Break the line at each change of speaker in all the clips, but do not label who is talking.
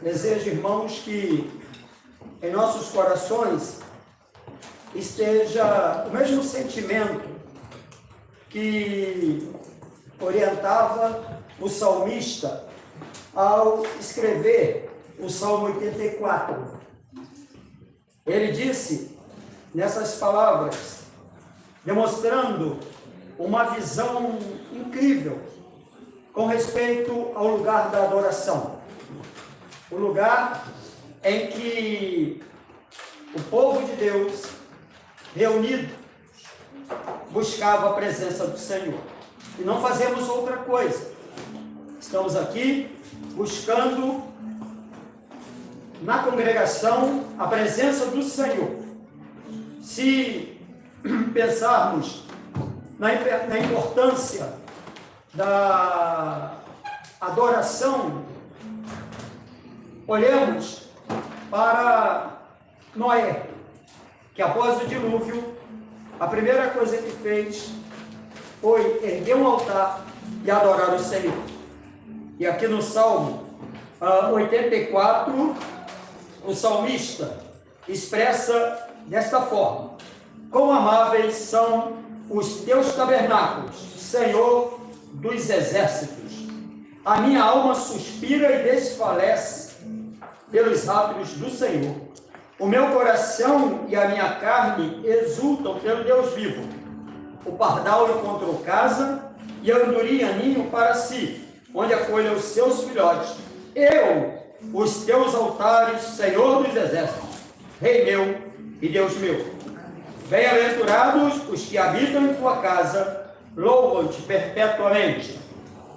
Desejo, irmãos, que em nossos corações esteja o mesmo sentimento que orientava o salmista ao escrever o Salmo 84. Ele disse nessas palavras, demonstrando uma visão incrível com respeito ao lugar da adoração. O lugar em que o povo de Deus, reunido, buscava a presença do Senhor. E não fazemos outra coisa. Estamos aqui buscando na congregação a presença do Senhor. Se pensarmos na importância da adoração, olhemos para Noé, que após o dilúvio, a primeira coisa que fez foi erguer um altar e adorar o Senhor. E aqui no Salmo 84, o salmista expressa desta forma: quão amáveis são os teus tabernáculos, Senhor dos exércitos. A minha alma suspira e desfalece pelos átrios do Senhor. O meu coração e a minha carne exultam pelo Deus vivo. O pardal encontrou casa e a andorinha ninho para si, onde acolha os seus filhotes. Eu, os teus altares, Senhor dos exércitos, Rei meu e Deus meu. Bem-aventurados os que habitam em tua casa, louvam-te perpetuamente.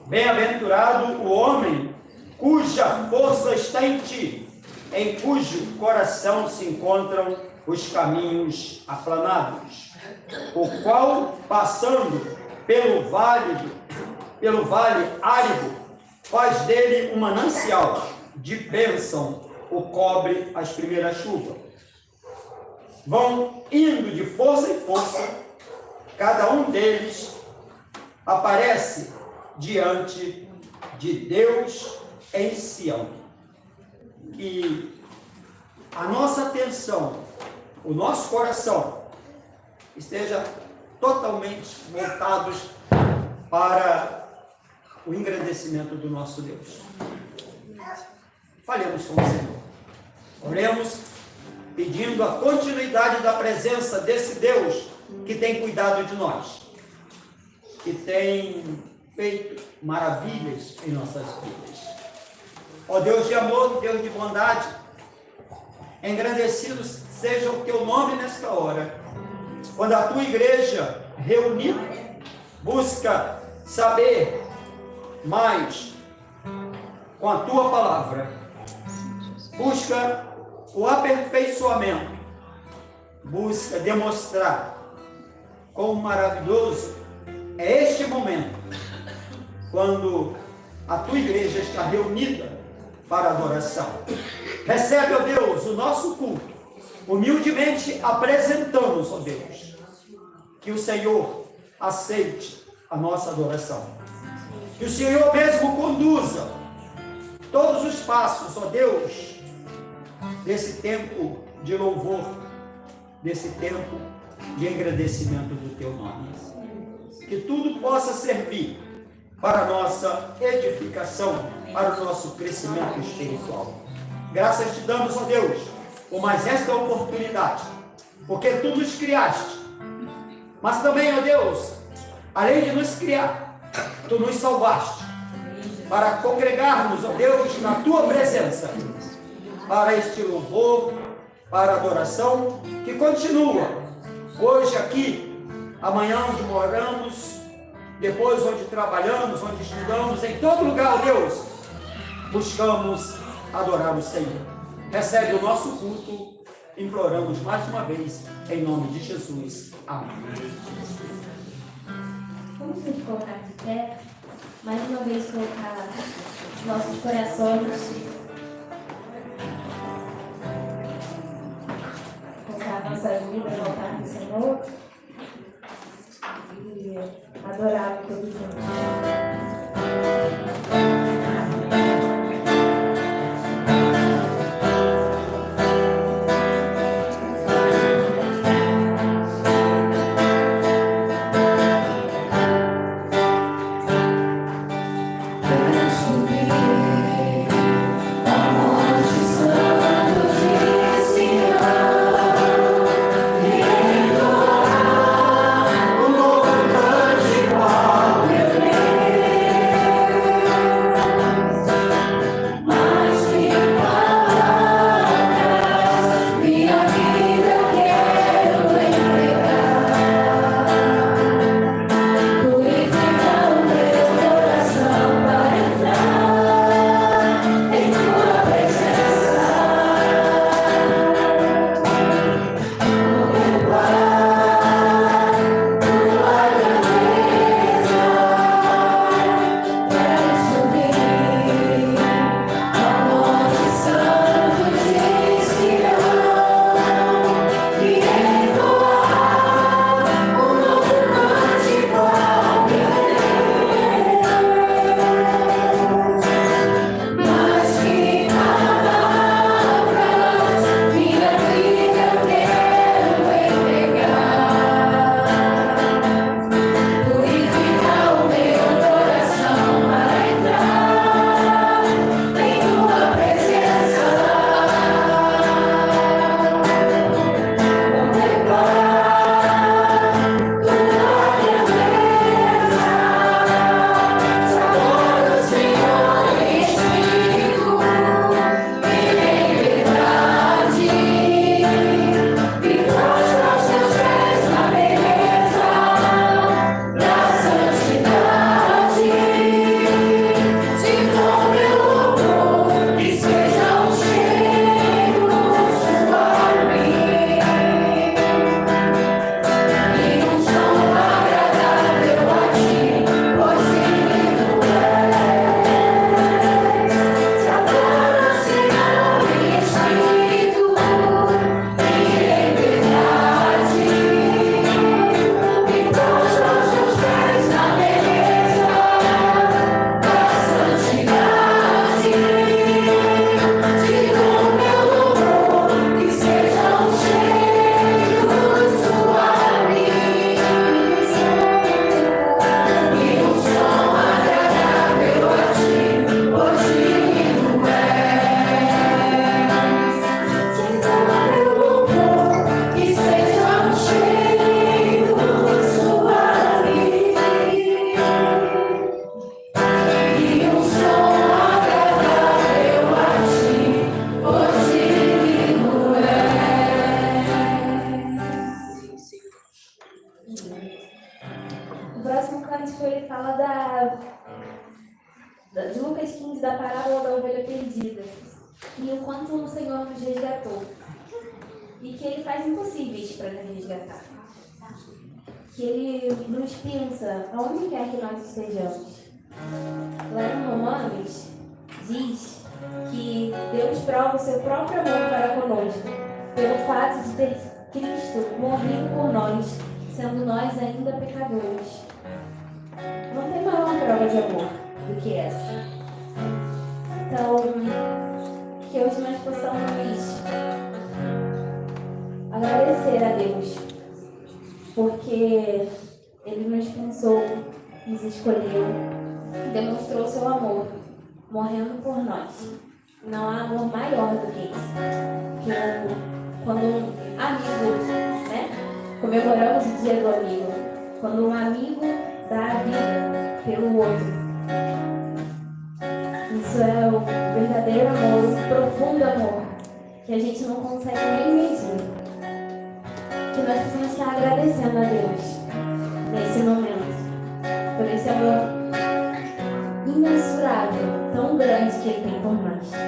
Bem-aventurado o homem cuja força está em ti, em cujo coração se encontram os caminhos aplanados, o qual, passando pelo vale árido, faz dele um manancial de bênção, o cobre as primeiras chuvas. Vão indo de força em força, cada um deles aparece diante de Deus em Sião. Que a nossa atenção, o nosso coração, esteja totalmente voltados para o engrandecimento do nosso Deus. Falemos com o Senhor. Oremos pedindo a continuidade da presença desse Deus que tem cuidado de nós, que tem feito maravilhas em nossas vidas. Ó Deus de amor, Deus de bondade, engrandecido seja o teu nome nesta hora, quando a tua igreja reunida busca saber mais com a tua palavra, busca o aperfeiçoamento, busca demonstrar quão maravilhoso é este momento, quando a tua igreja está reunida para adoração. Recebe, ó Deus, o nosso culto. Humildemente apresentamos, ó Deus, que o Senhor aceite a nossa adoração. Que o Senhor mesmo conduza todos os passos, ó Deus, desse tempo de louvor, desse tempo de engrandecimento do teu nome. Que tudo possa servir para a nossa edificação, para o nosso crescimento espiritual. Graças te damos, ó Deus, por mais esta oportunidade, porque tu nos criaste, mas também, ó Deus, além de nos criar, tu nos salvaste, para congregarmos, ó Deus, na tua presença, para este louvor, para a adoração, que continua, hoje aqui, amanhã onde moramos, depois onde trabalhamos, onde estudamos, em todo lugar, ó Deus, buscamos adorar o Senhor. Recebe o nosso culto, imploramos mais uma vez, em nome de Jesus. Amém.
Vamos nos colocar de pé, mais uma vez colocar nossos corações, colocar a nossa vida no altar do Senhor e adorar todos juntos. vidas e o quanto o Senhor nos resgatou. E que Ele faz impossíveis para nos resgatar. Que Ele nos pensa aonde quer que nós estejamos. Lá em Romanos diz que Deus prova o seu próprio amor para conosco pelo fato de ter Cristo morrido por nós, sendo nós ainda pecadores. Não tem maior prova de amor do que essa. Então, que hoje nós possamos agradecer a Deus, porque Ele nos pensou, nos escolheu, demonstrou seu amor, morrendo por nós. Não há amor maior do que isso. Quando um amigo, né? Comemoramos o dia do amigo. Quando um amigo dá a vida pelo outro. Isso é o verdadeiro amor, o profundo amor, que a gente não consegue nem medir. Que nós precisamos estar agradecendo a Deus nesse momento, por esse amor imensurável, tão grande que Ele tem por nós.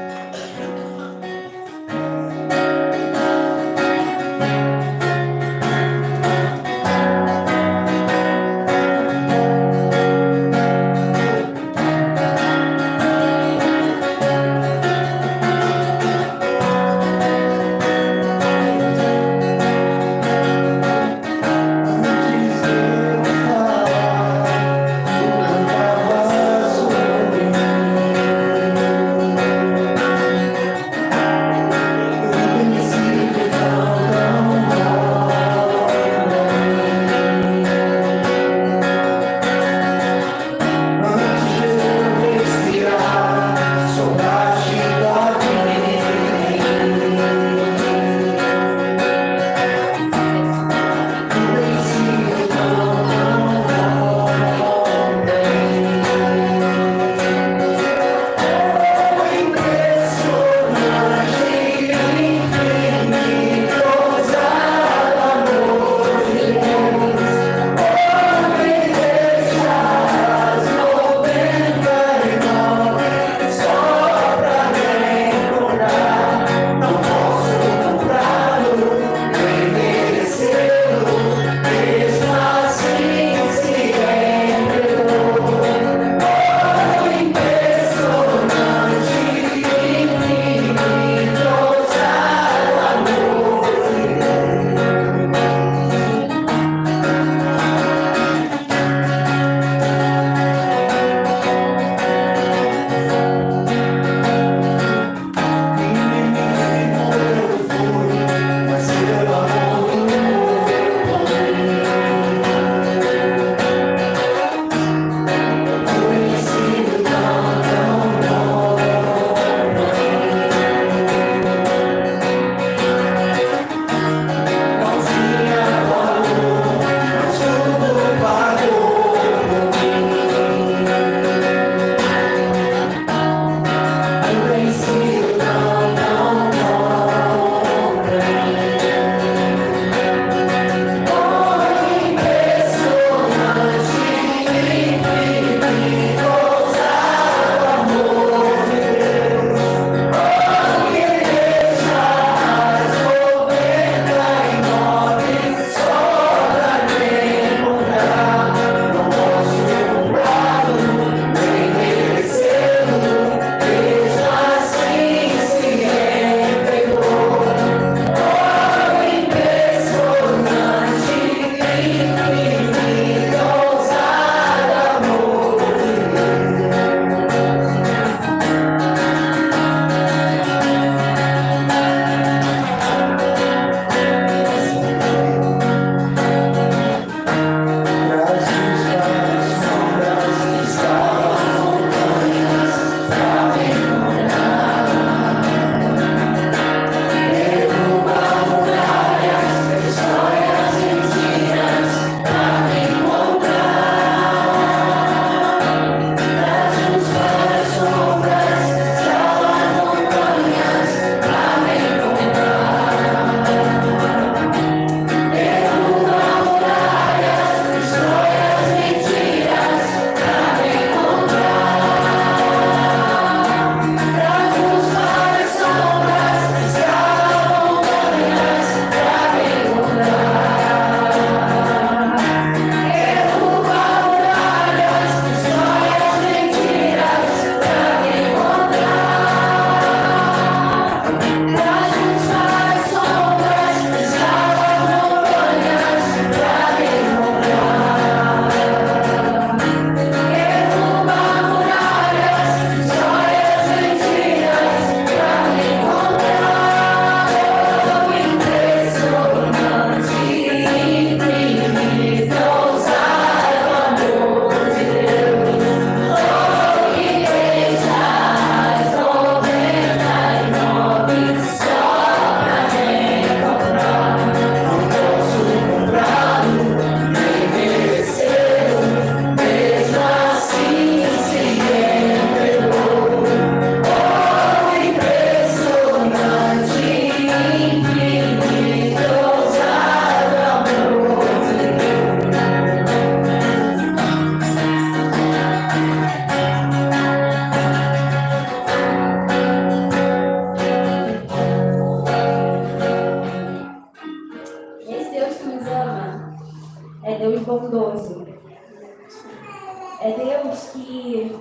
Deus que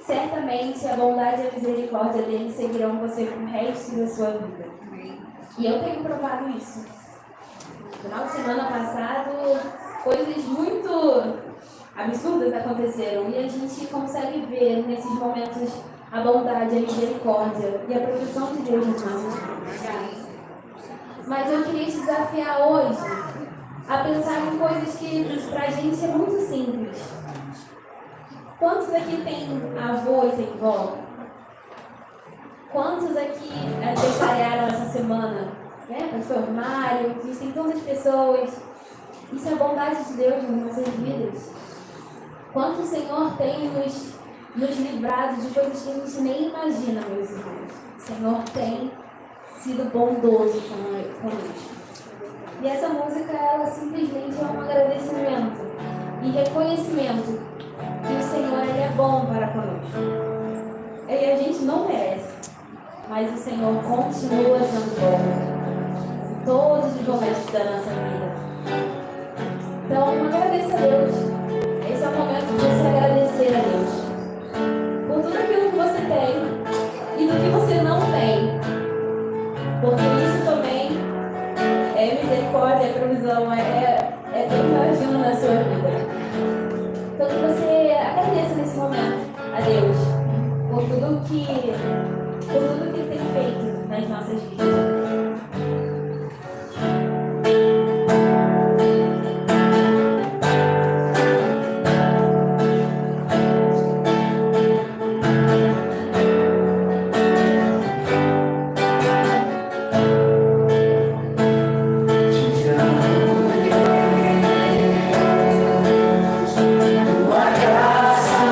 certamente a bondade e a misericórdia dele seguirão você pro resto da sua vida. E eu tenho provado isso. No final de semana passado, coisas muito absurdas aconteceram e a gente consegue ver nesses momentos a bondade, a misericórdia e a proteção de Deus nas nossas vidas. Mas eu queria te desafiar hoje a pensar em coisas que pra gente é muito simples. Quantos aqui tem avô e tem vó? Quantos aqui aniversariaram essa semana? Pastor Mário, existem tantas pessoas. Isso é a bondade de Deus nas nossas vidas. Quanto o Senhor tem nos livrado de coisas que a gente nem imagina, meus irmãos. O Senhor tem sido bondoso conosco. E essa música, ela simplesmente é um agradecimento e reconhecimento que o Senhor, ele é bom para conosco. E a gente não merece, mas o Senhor continua sendo bom em todos os momentos da nossa vida. Então, agradeça a Deus. Esse é o momento de você agradecer a Deus por tudo aquilo que você tem e do que você não tem. Porque isso também é misericórdia, é provisão, é Deus agindo na sua vida. Então que você agradeça nesse momento a Deus por tudo que Ele tem feito nas nossas vidas.
Tua graça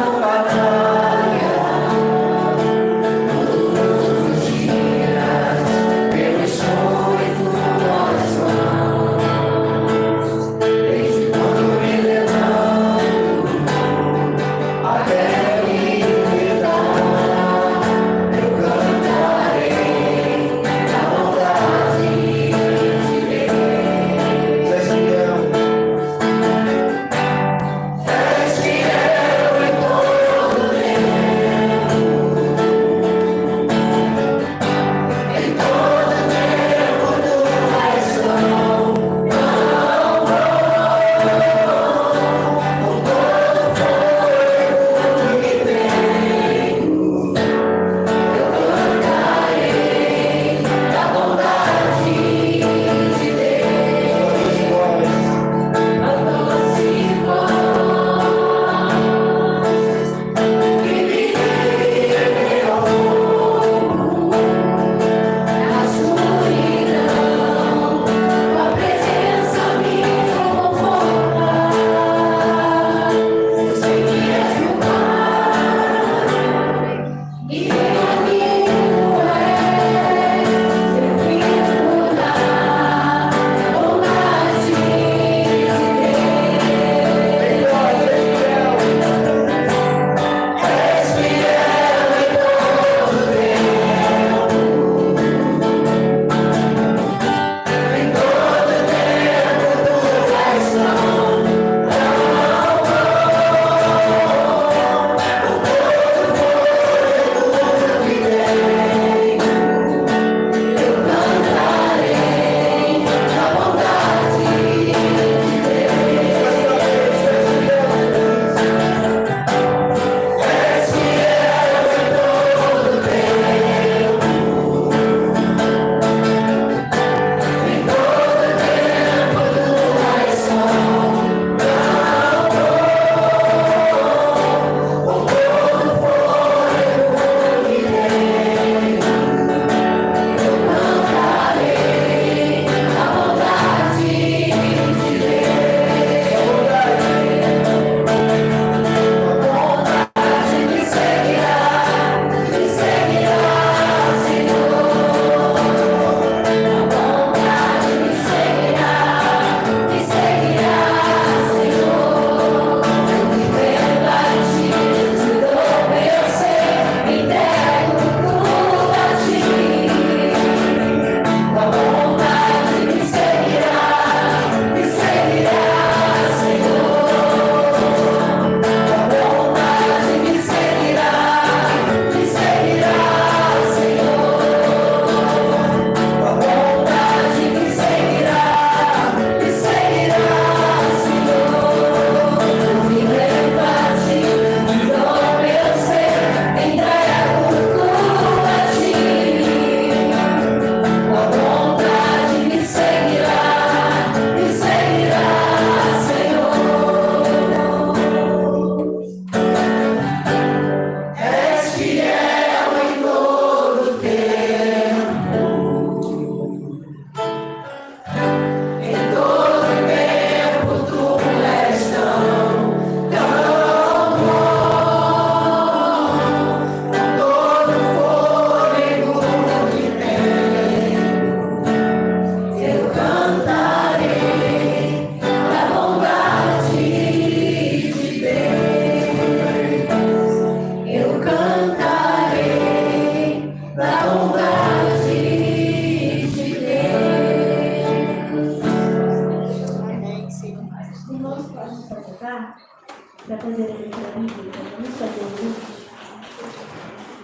fazer a leitura bíblica? Vamos fazer juntos?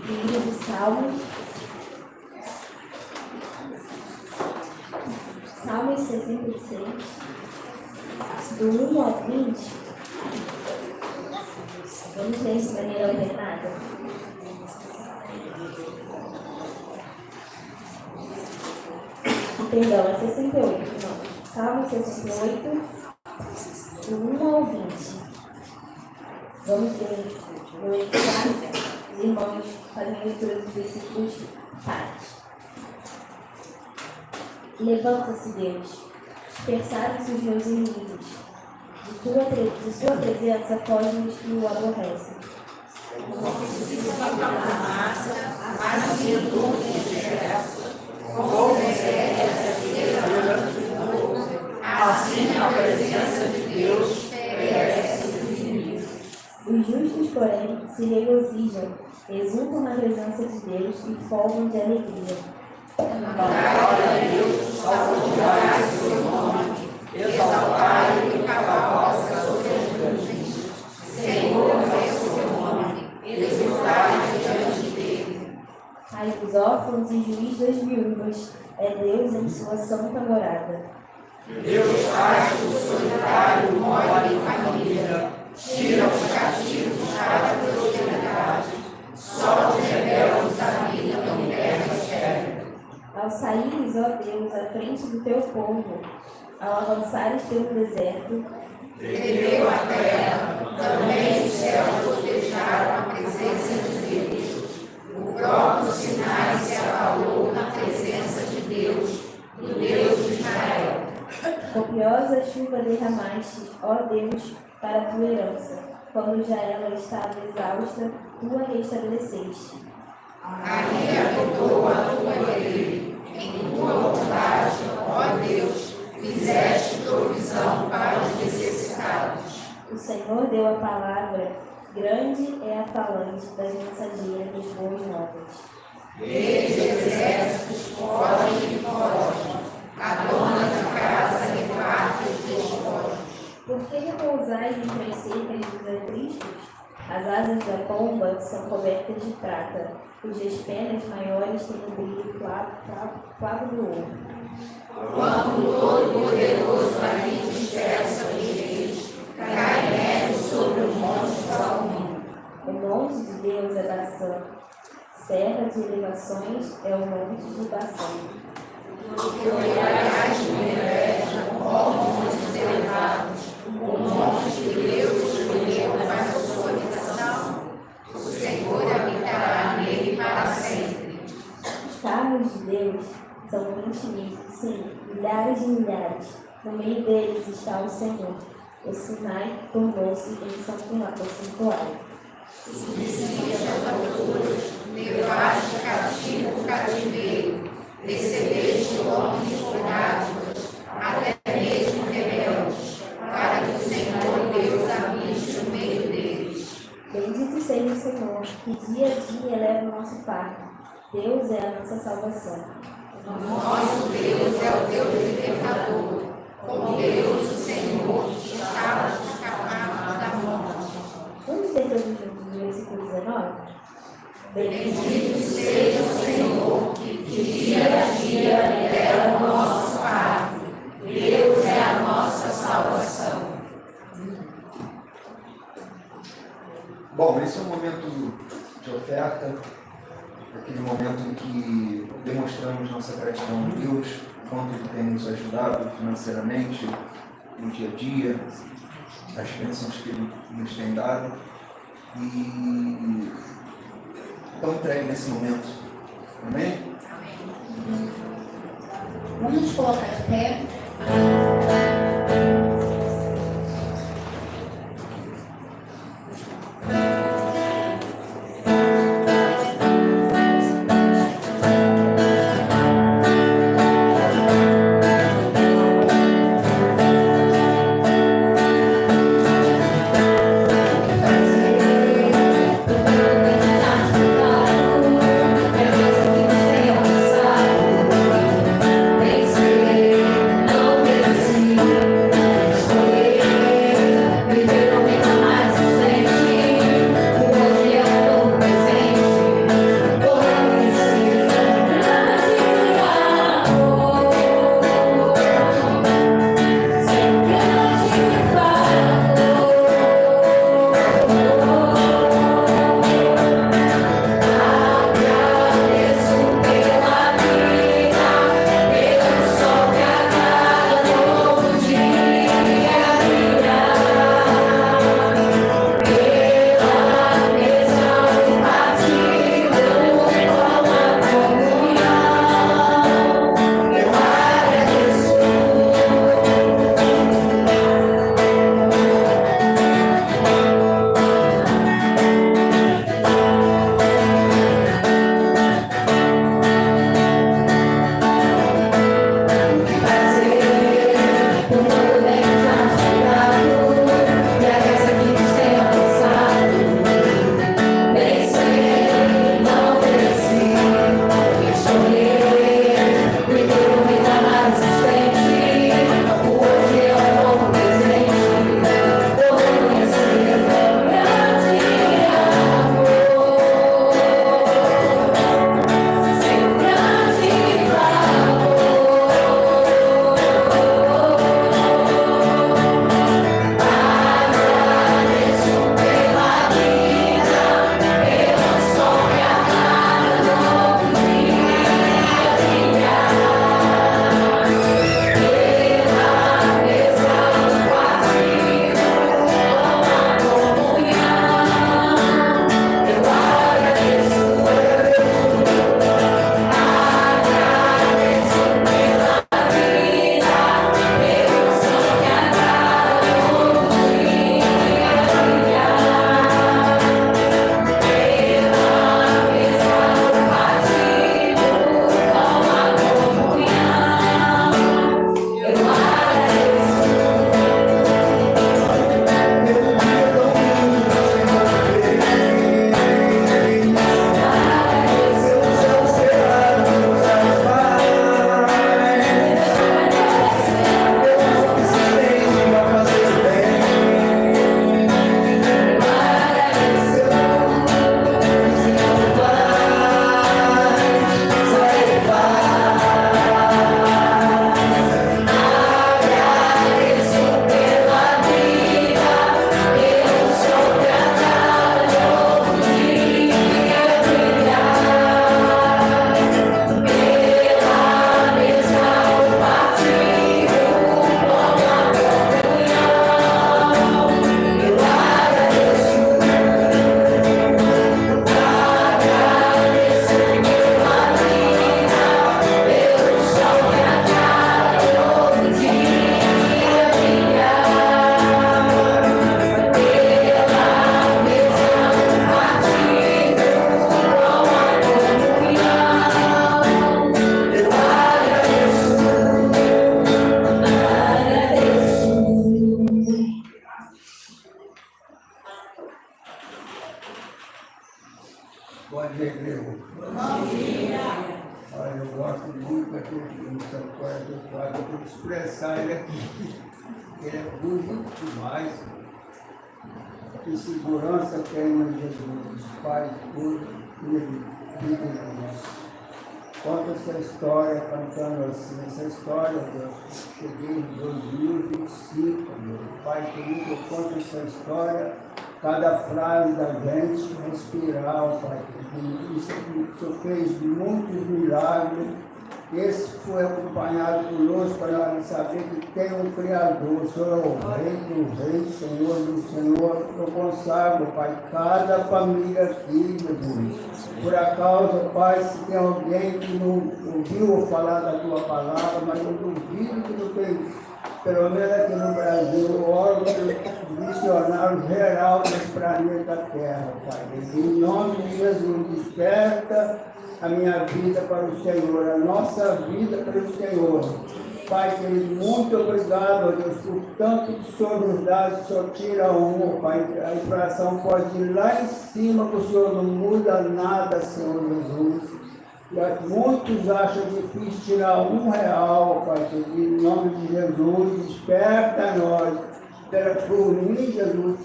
Livro dos Salmos. Salmos 66, do 1 ao 20. Vamos ler de maneira ordenada. Perdão, é 68, não. Salmo 68, do 1 ao 20. Vamos ler no editar, os irmãos fazem a leitura dos versículos pares. Levanta-se, Deus, dispersaram-se os meus inimigos. De sua presença fogem os que o aborrecem.
Assim, a presença de Deus perece os inimigos.
Os justos, porém, se regozijam, exultam na presença de Deus e folgam de alegria.
Glória a Deus, salvarai o seu nome, exaltai e cavalca sobre as nuvens. Senhor é o seu nome, exultai diante dele.
Pai dos órfãos e juiz das viúvas, é Deus em sua santa morada.
Deus faz do solitário mora em família, tira os cativos para a prosperidade, só os rebeldes habitam em terra estéril.
Ao saíres, ó Deus, à frente do teu povo, ao avançares pelo deserto,
Tremeu a terra, também os céus botejaram a presença de Deus. O próprio Sinai se abalou na presença de Deus, do Deus de Israel.
copiosa chuva derramaste, ó Deus, para a tua herança. Quando já ela estava exausta, tu a restabeleceste.
Aí habitou a tua lei, em tua bondade, ó Deus, fizeste provisão para os necessitados.
O Senhor deu a palavra, grande é a falange das mensageiras das boas novas.
Eles exércitos fogem e fogem, a dona da casa reparte os despojos.
Por que repousais entre as secas dos arbustos? As asas da pomba são cobertas de prata, cujas penas maiores têm o brilho claro do ouro.
Quando o Todo-Poderoso ali dispersa os reis, cai neve sobre o monte Salmão.
O monte de Deus é Baçã, serra de elevações é o monte de Baçã.
Porque olharás com inveja, ó montes elevados, o monte que Deus escolheu para a sua habitação. O Senhor habitará nele para sempre.
Os carros de Deus são 20.000, sim, milhares de milhares. No meio deles está o Senhor. O Sinai tornou-se em santuário.
Subiste às alturas, levaste cativo o cativeiro, recebeste homens por dádivas, até mesmo rebeldes, para que o Senhor Deus habite no meio deles.
Bendito seja o Senhor, que dia a dia eleva o nosso fardo. Deus é a nossa salvação.
Nosso Deus é o Deus libertador, com Deus o Senhor estava escapado da morte.
Vamos ler todos juntos o versículo 19?
Bendito seja o Senhor, que dia a dia libera o nosso fardo. Deus é a nossa salvação.
Bom, esse é um momento de oferta, aquele momento em que demonstramos nossa gratidão a Deus, quanto Ele tem nos ajudado financeiramente, no dia a dia, as bênçãos que Ele nos tem dado. E então entregue nesse momento. Amém?
Vamos nos colocar de pé.
Não muito aquilo que no santuário do Pai, eu tenho que expressar ele aqui. Ele é bonito demais. Que segurança tem em Jesus, Pai, tudo, ele vive em nós. Conta essa história cantando assim, essa história, Deus. Cheguei em 2025, meu Pai querido, eu conto essa história, cada frase da gente respirar, Pai querido. Isso o Senhor fez muitos milagres. Esse foi acompanhado conosco para nós saber que tem um Criador. O Senhor é o Rei do Rei, Senhor do Senhor. Eu consagro, Pai, cada família aqui, Jesus. Por acaso, Pai, se tem alguém que não ouviu falar da Tua palavra, mas eu duvido que não tem, pelo menos aqui no Brasil, eu oro pelo missionário geral desse planeta Terra, Pai. Em nome de Jesus, desperta a minha vida para o Senhor, a nossa vida para o Senhor. Pai querido, muito obrigado, ó Deus, por tanto que o Senhor nos dá, que o Senhor tira um, Pai. A inflação pode ir lá em cima, que o Senhor não muda nada, Senhor Jesus. E muitos acham difícil tirar R$1, Pai querido, em nome de Jesus, desperta nós. Por mim, Jesus,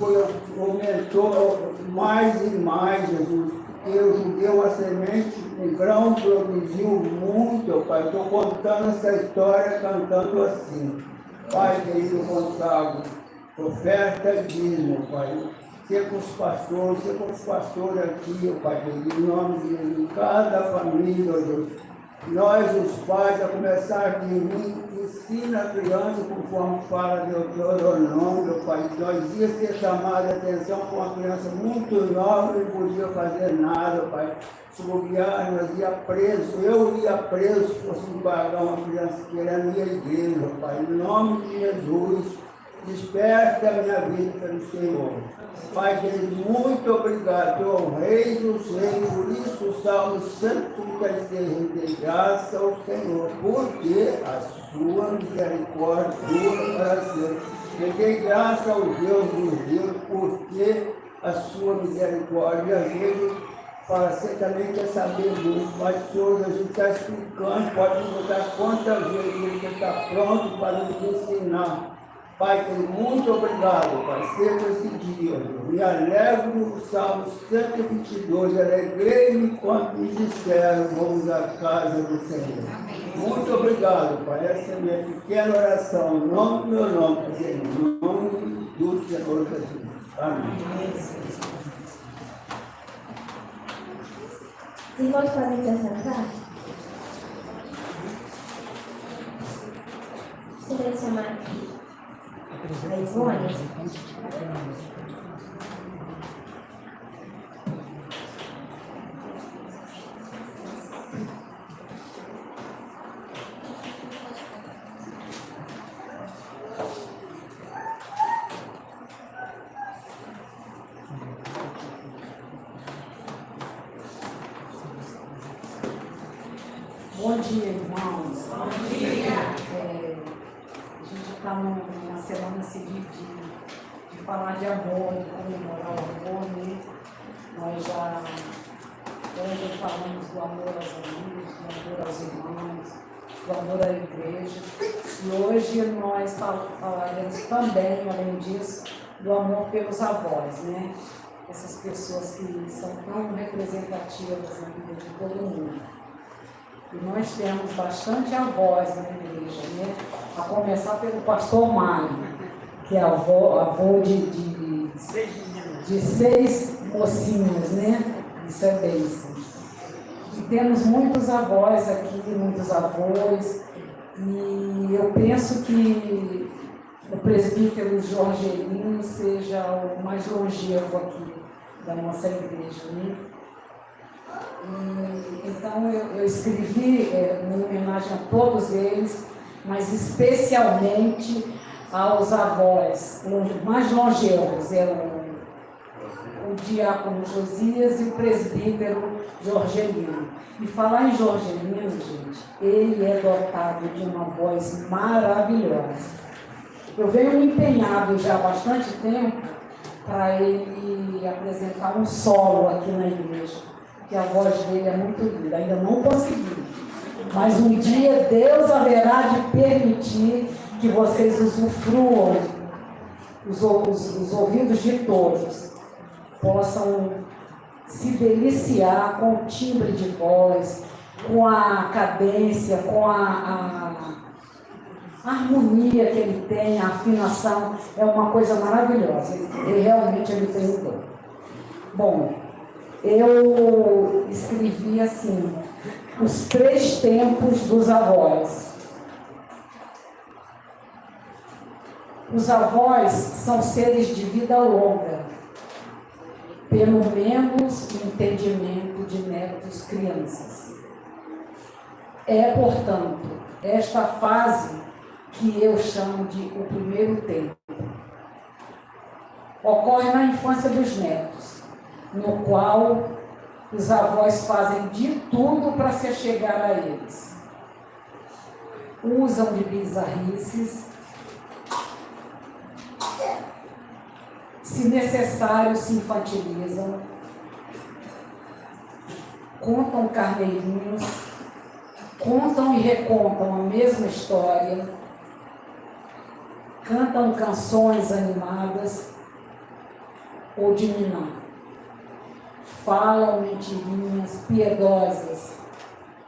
aumentou mais e mais, Jesus. Porque o judeu, a semente, o grão produziu muito, Pai. Estou contando essa história, cantando assim. Pai querido, consagro, oferta dízimo, Pai. Ser com os pastores aqui, Pai querido, em nome de Jesus, cada família, Deus. Nós, os pais, a começar aqui em mim, ensina a criança conforme fala de Deuteronômio, meu Pai. Nós ia ser chamado a atenção com uma criança muito nova, não podia fazer nada, Pai. Se bobear, nós ia preso, eu ia preso se fosse pagar uma criança querendo ir à igreja, Pai. Em nome de Jesus, desperta a minha vida pelo Senhor. Pai querido, muito obrigado, Tu é o Rei dos Reis, por isso o Salmo 136 de graça ao Senhor, porque a sua misericórdia dura para sempre. Dê graça ao Deus dos Deus, porque a sua misericórdia, às vezes, fala, você também quer saber muito, mas o Senhor, a gente está explicando, pode mudar quantas vezes ele está pronto para nos ensinar. Pai, muito obrigado, Pai, seja esse dia. Me alegro no Salmo 122, alegrei-me quando me disseram, vamos à casa do Senhor. Muito obrigado, Pai, essa é a minha pequena oração, em nome do meu nome, em nome do Senhor Jesus. Amém.
Os irmãos podem se assentar? Gostaria de chamar aqui a Ivone.
Bom dia, irmãos. Bom dia. A gente está numa semana seguinte de falar de amor, de comemorar o amor, né? Nós já ontem falamos do amor aos amigos, do amor aos irmãos, do amor à igreja. E hoje nós falaremos também, além disso, do amor pelos avós, né? Essas pessoas que são tão representativas na vida de todo mundo. E nós temos bastante avós na igreja, né? A começar pelo pastor Mário, que é avô de 6 mocinhas, né? Isso é bênção. E temos muitos avós aqui, muitos avós, e eu penso que o presbítero Jorgelino seja o mais longevo aqui da nossa igreja, né? Então eu escrevi uma homenagem a todos eles, mas especialmente aos avós mais longevos, o diácono Josias e o presbítero Jorgelino. E falar em Jorgelino, gente, ele é dotado de uma voz maravilhosa. Eu venho empenhado já há bastante tempo para ele apresentar um solo aqui na igreja, que a voz dele é muito linda, ainda não consegui, Mas um dia Deus haverá de permitir que vocês usufruam, os ouvidos de todos, possam se deliciar com o timbre de voz, com a cadência, com a harmonia que ele tem, a afinação, é uma coisa maravilhosa. E realmente ele tem o dom. Bom, eu escrevi assim, os 3 tempos dos avós. Os avós são seres de vida longa, pelo menos no entendimento de netos crianças. É, portanto, esta fase que eu chamo de o primeiro tempo. Ocorre na infância dos netos, no qual os avós fazem de tudo para se achegar a eles. Usam de bizarrices, se necessário se infantilizam, contam carneirinhos, contam e recontam a mesma história, cantam canções animadas ou de ninar, falam mentirinhas piedosas,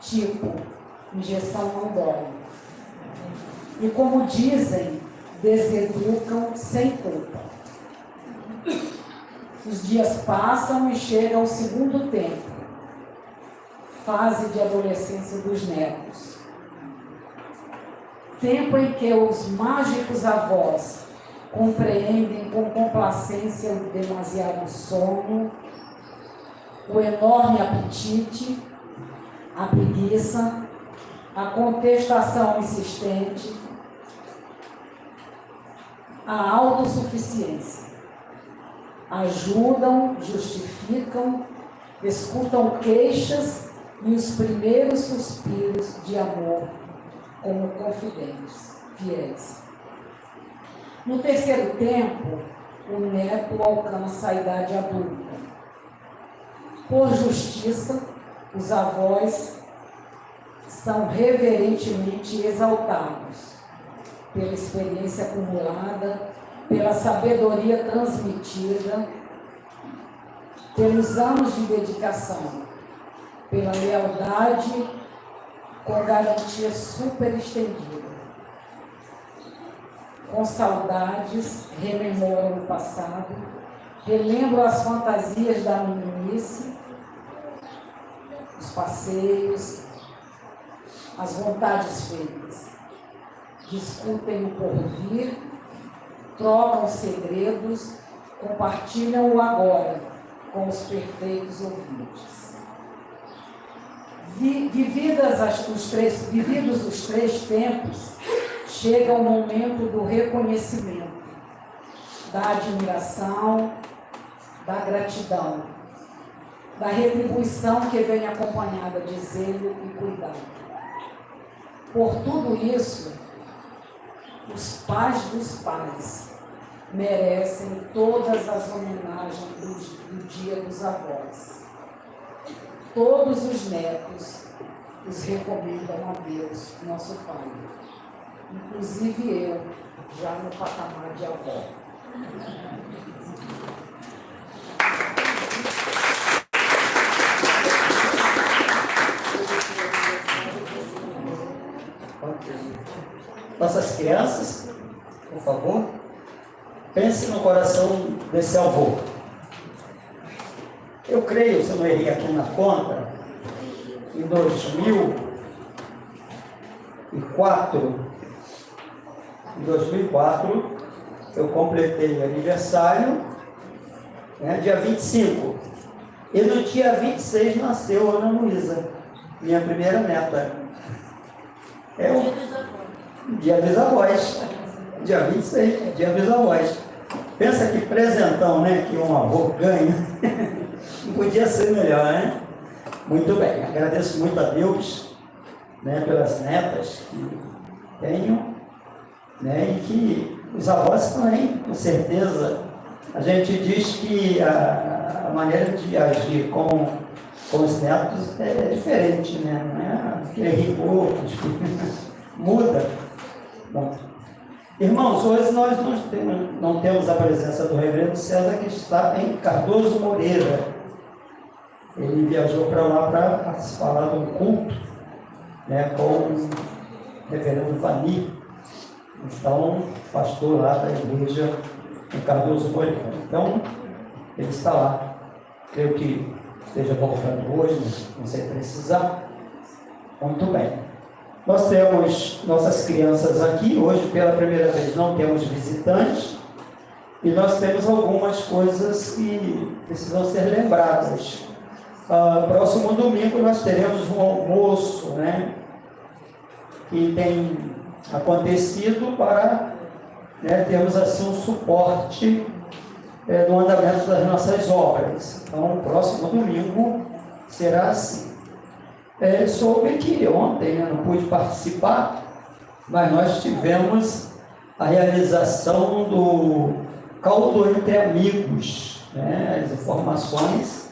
tipo, injeção não dói. E como dizem, deseducam sem culpa. Os dias passam e chega o segundo tempo, fase de adolescência dos netos. Tempo em que os mágicos avós compreendem com complacência o demasiado sono, o enorme apetite, a preguiça, a contestação insistente, a autossuficiência. Ajudam, justificam, escutam queixas e os primeiros suspiros de amor como confidentes, fiéis. No terceiro tempo, o neto alcança a idade adulta. Por justiça, os avós são reverentemente exaltados pela experiência acumulada, pela sabedoria transmitida, pelos anos de dedicação, pela lealdade com garantia super estendida. Com saudades, rememoram o passado, relembram as fantasias da meninice, os passeios, as vontades feitas. Discutem o porvir, trocam segredos, compartilham o agora com os perfeitos ouvintes. Vividos os 3 tempos, chega o momento do reconhecimento, da admiração, da gratidão, da retribuição que vem acompanhada de zelo e cuidado. Por tudo isso, os pais dos pais merecem todas as homenagens do Dia dos Avós. Todos os netos os recomendam a Deus, nosso Pai. Inclusive eu, já no patamar de avó.
Nossas crianças, por favor, pense no coração desse avô. Eu creio, se eu não errei aqui na conta, em 2004, eu completei aniversário, dia 25. E no dia 26 nasceu a Ana Luísa, minha primeira neta. Dia dos avós. Dia 26, dia dos avós. Pensa que presentão, né? Que um avô ganha. Não podia ser melhor, né? Muito bem. Agradeço muito a Deus, pelas netas que tenho, e que os avós também, com certeza. A gente diz que a maneira de agir com os netos é diferente, né? Não é que rimou, muda. Bom, irmãos, hoje nós não temos a presença do reverendo César, que está em Cardoso Moreira. Ele viajou para lá para participar lá de um culto, né, com o reverendo Vani, então, pastor lá da igreja em Cardoso Moreira. Então, ele está lá. Creio que esteja voltando hoje, não sei precisar. Muito bem. Nós temos nossas crianças aqui. Hoje, pela primeira vez, não temos visitantes. E nós temos algumas coisas que precisam ser lembradas. Próximo domingo nós teremos um almoço, né, que tem acontecido para, né, termos assim um suporte no andamento das nossas obras. Então, o próximo domingo será assim. Soube que ontem, né, não pude participar, mas nós tivemos a realização do caldo entre amigos, né? As informações,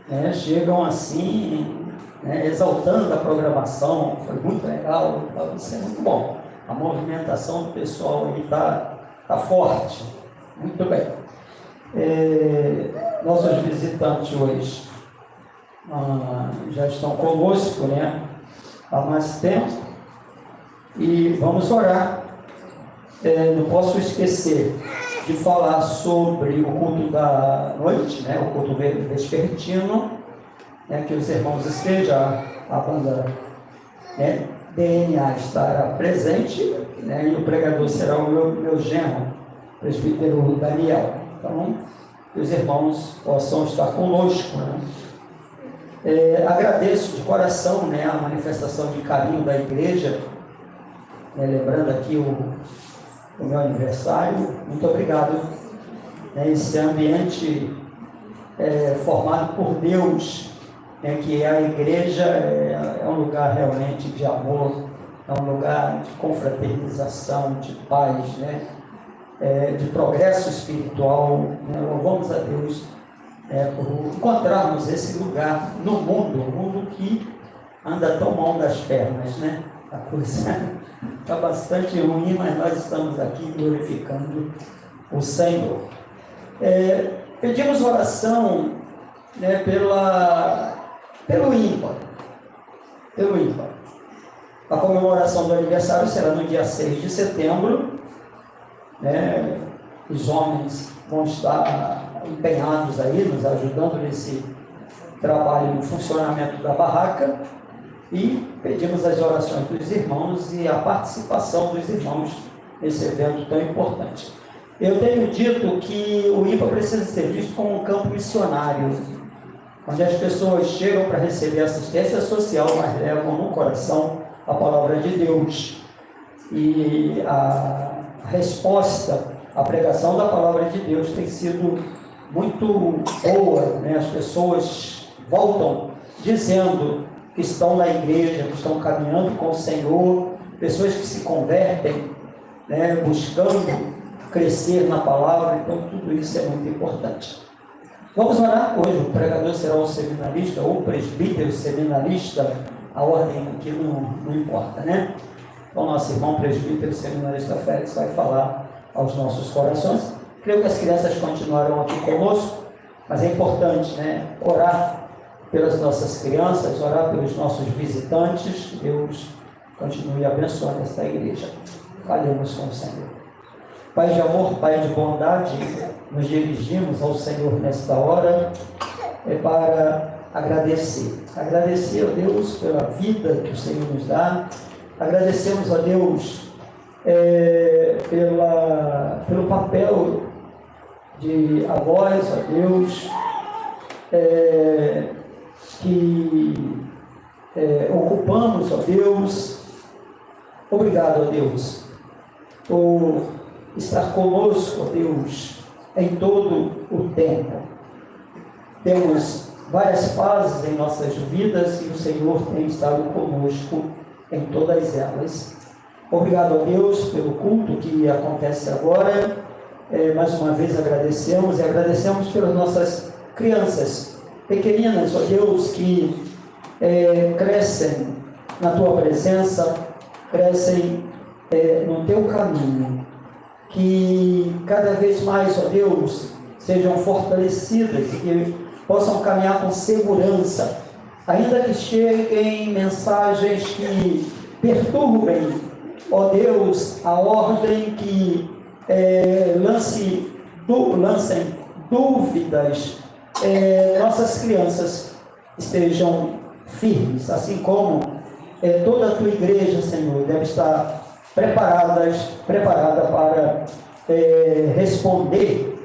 né, chegam assim, né, exaltando a programação. Foi muito legal, isso é muito bom. A movimentação do pessoal aí está forte. Muito bem. Nossos visitantes hoje já estão conosco, né, há mais tempo, e vamos orar. Não posso esquecer de falar sobre o culto da noite, né, o culto vespertino, né, que os irmãos estejam, a banda, né, DNA estará presente, né, e o pregador será o meu genro, o presbítero Daniel. Então, que os irmãos possam estar conosco, né. Agradeço de coração, né, a manifestação de carinho da igreja, né, lembrando aqui o meu aniversário. Muito obrigado. Esse ambiente formado por Deus, né, que a igreja é um lugar realmente de amor, é um lugar de confraternização, de paz, né, de progresso espiritual, né. Louvamos a Deus por encontrarmos esse lugar no mundo, um mundo que anda tão mal das pernas, né? A coisa está bastante ruim, mas nós estamos aqui glorificando o Senhor. Pedimos oração, né, pelo ímpar. A comemoração do aniversário será no dia 6 de setembro, né? Os homens vão estar empenhados aí, nos ajudando nesse trabalho no funcionamento da barraca, e pedimos as orações dos irmãos e a participação dos irmãos nesse evento tão importante. Eu tenho dito que o IPA precisa ser visto como um campo missionário, onde as pessoas chegam para receber assistência social, mas levam no coração a palavra de Deus. E a resposta à pregação da palavra de Deus tem sido muito boa, né? As pessoas voltam dizendo que estão na igreja, que estão caminhando com o Senhor, pessoas que se convertem, né, buscando crescer na palavra. Então tudo isso é muito importante. Vamos orar hoje. O pregador será um seminarista ou presbítero seminarista, a ordem aqui não importa, né? Então nosso irmão presbítero seminarista Félix vai falar aos nossos corações. Creio que as crianças continuarão aqui conosco, mas é importante, né, orar pelas nossas crianças, orar pelos nossos visitantes. Que Deus continue abençoando esta igreja. Falemos com o Senhor. Pai de amor, Pai de bondade, nos dirigimos ao Senhor nesta hora para agradecer. Agradecer a Deus pela vida que o Senhor nos dá. Agradecemos a Deus pelo papel de avós, a Deus, que ocupamos, ó Deus. Obrigado, ó Deus, por estar conosco, ó Deus, em todo o tempo. Temos várias fases em nossas vidas e o Senhor tem estado conosco em todas elas. Obrigado a Deus pelo culto que acontece agora. Mais uma vez agradecemos, e agradecemos pelas nossas crianças pequeninas, ó Deus, que crescem na tua presença, crescem no teu caminho, que cada vez mais, ó Deus, sejam fortalecidas e que possam caminhar com segurança, ainda que cheguem mensagens que perturbem, ó Deus, a ordem, que lancem dúvidas, nossas crianças estejam firmes, assim como toda a tua igreja, Senhor, deve estar preparada para responder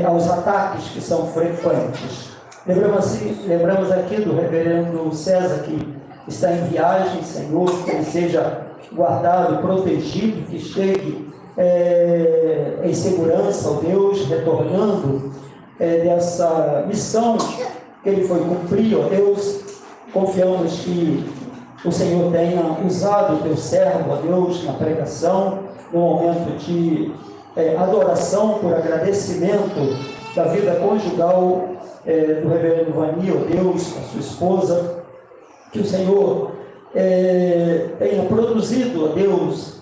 aos ataques que são frequentes. Lembramos aqui do reverendo César, que está em viagem, Senhor, que ele seja guardado, protegido, que chegue em segurança, ó Deus, retornando dessa missão que ele foi cumprir, ó Deus. Confiamos que o Senhor tenha usado o teu servo, ó Deus, na pregação, no momento de adoração, por agradecimento da vida conjugal do reverendo Vani, ó Deus, com a sua esposa, que o Senhor tenha produzido, ó Deus,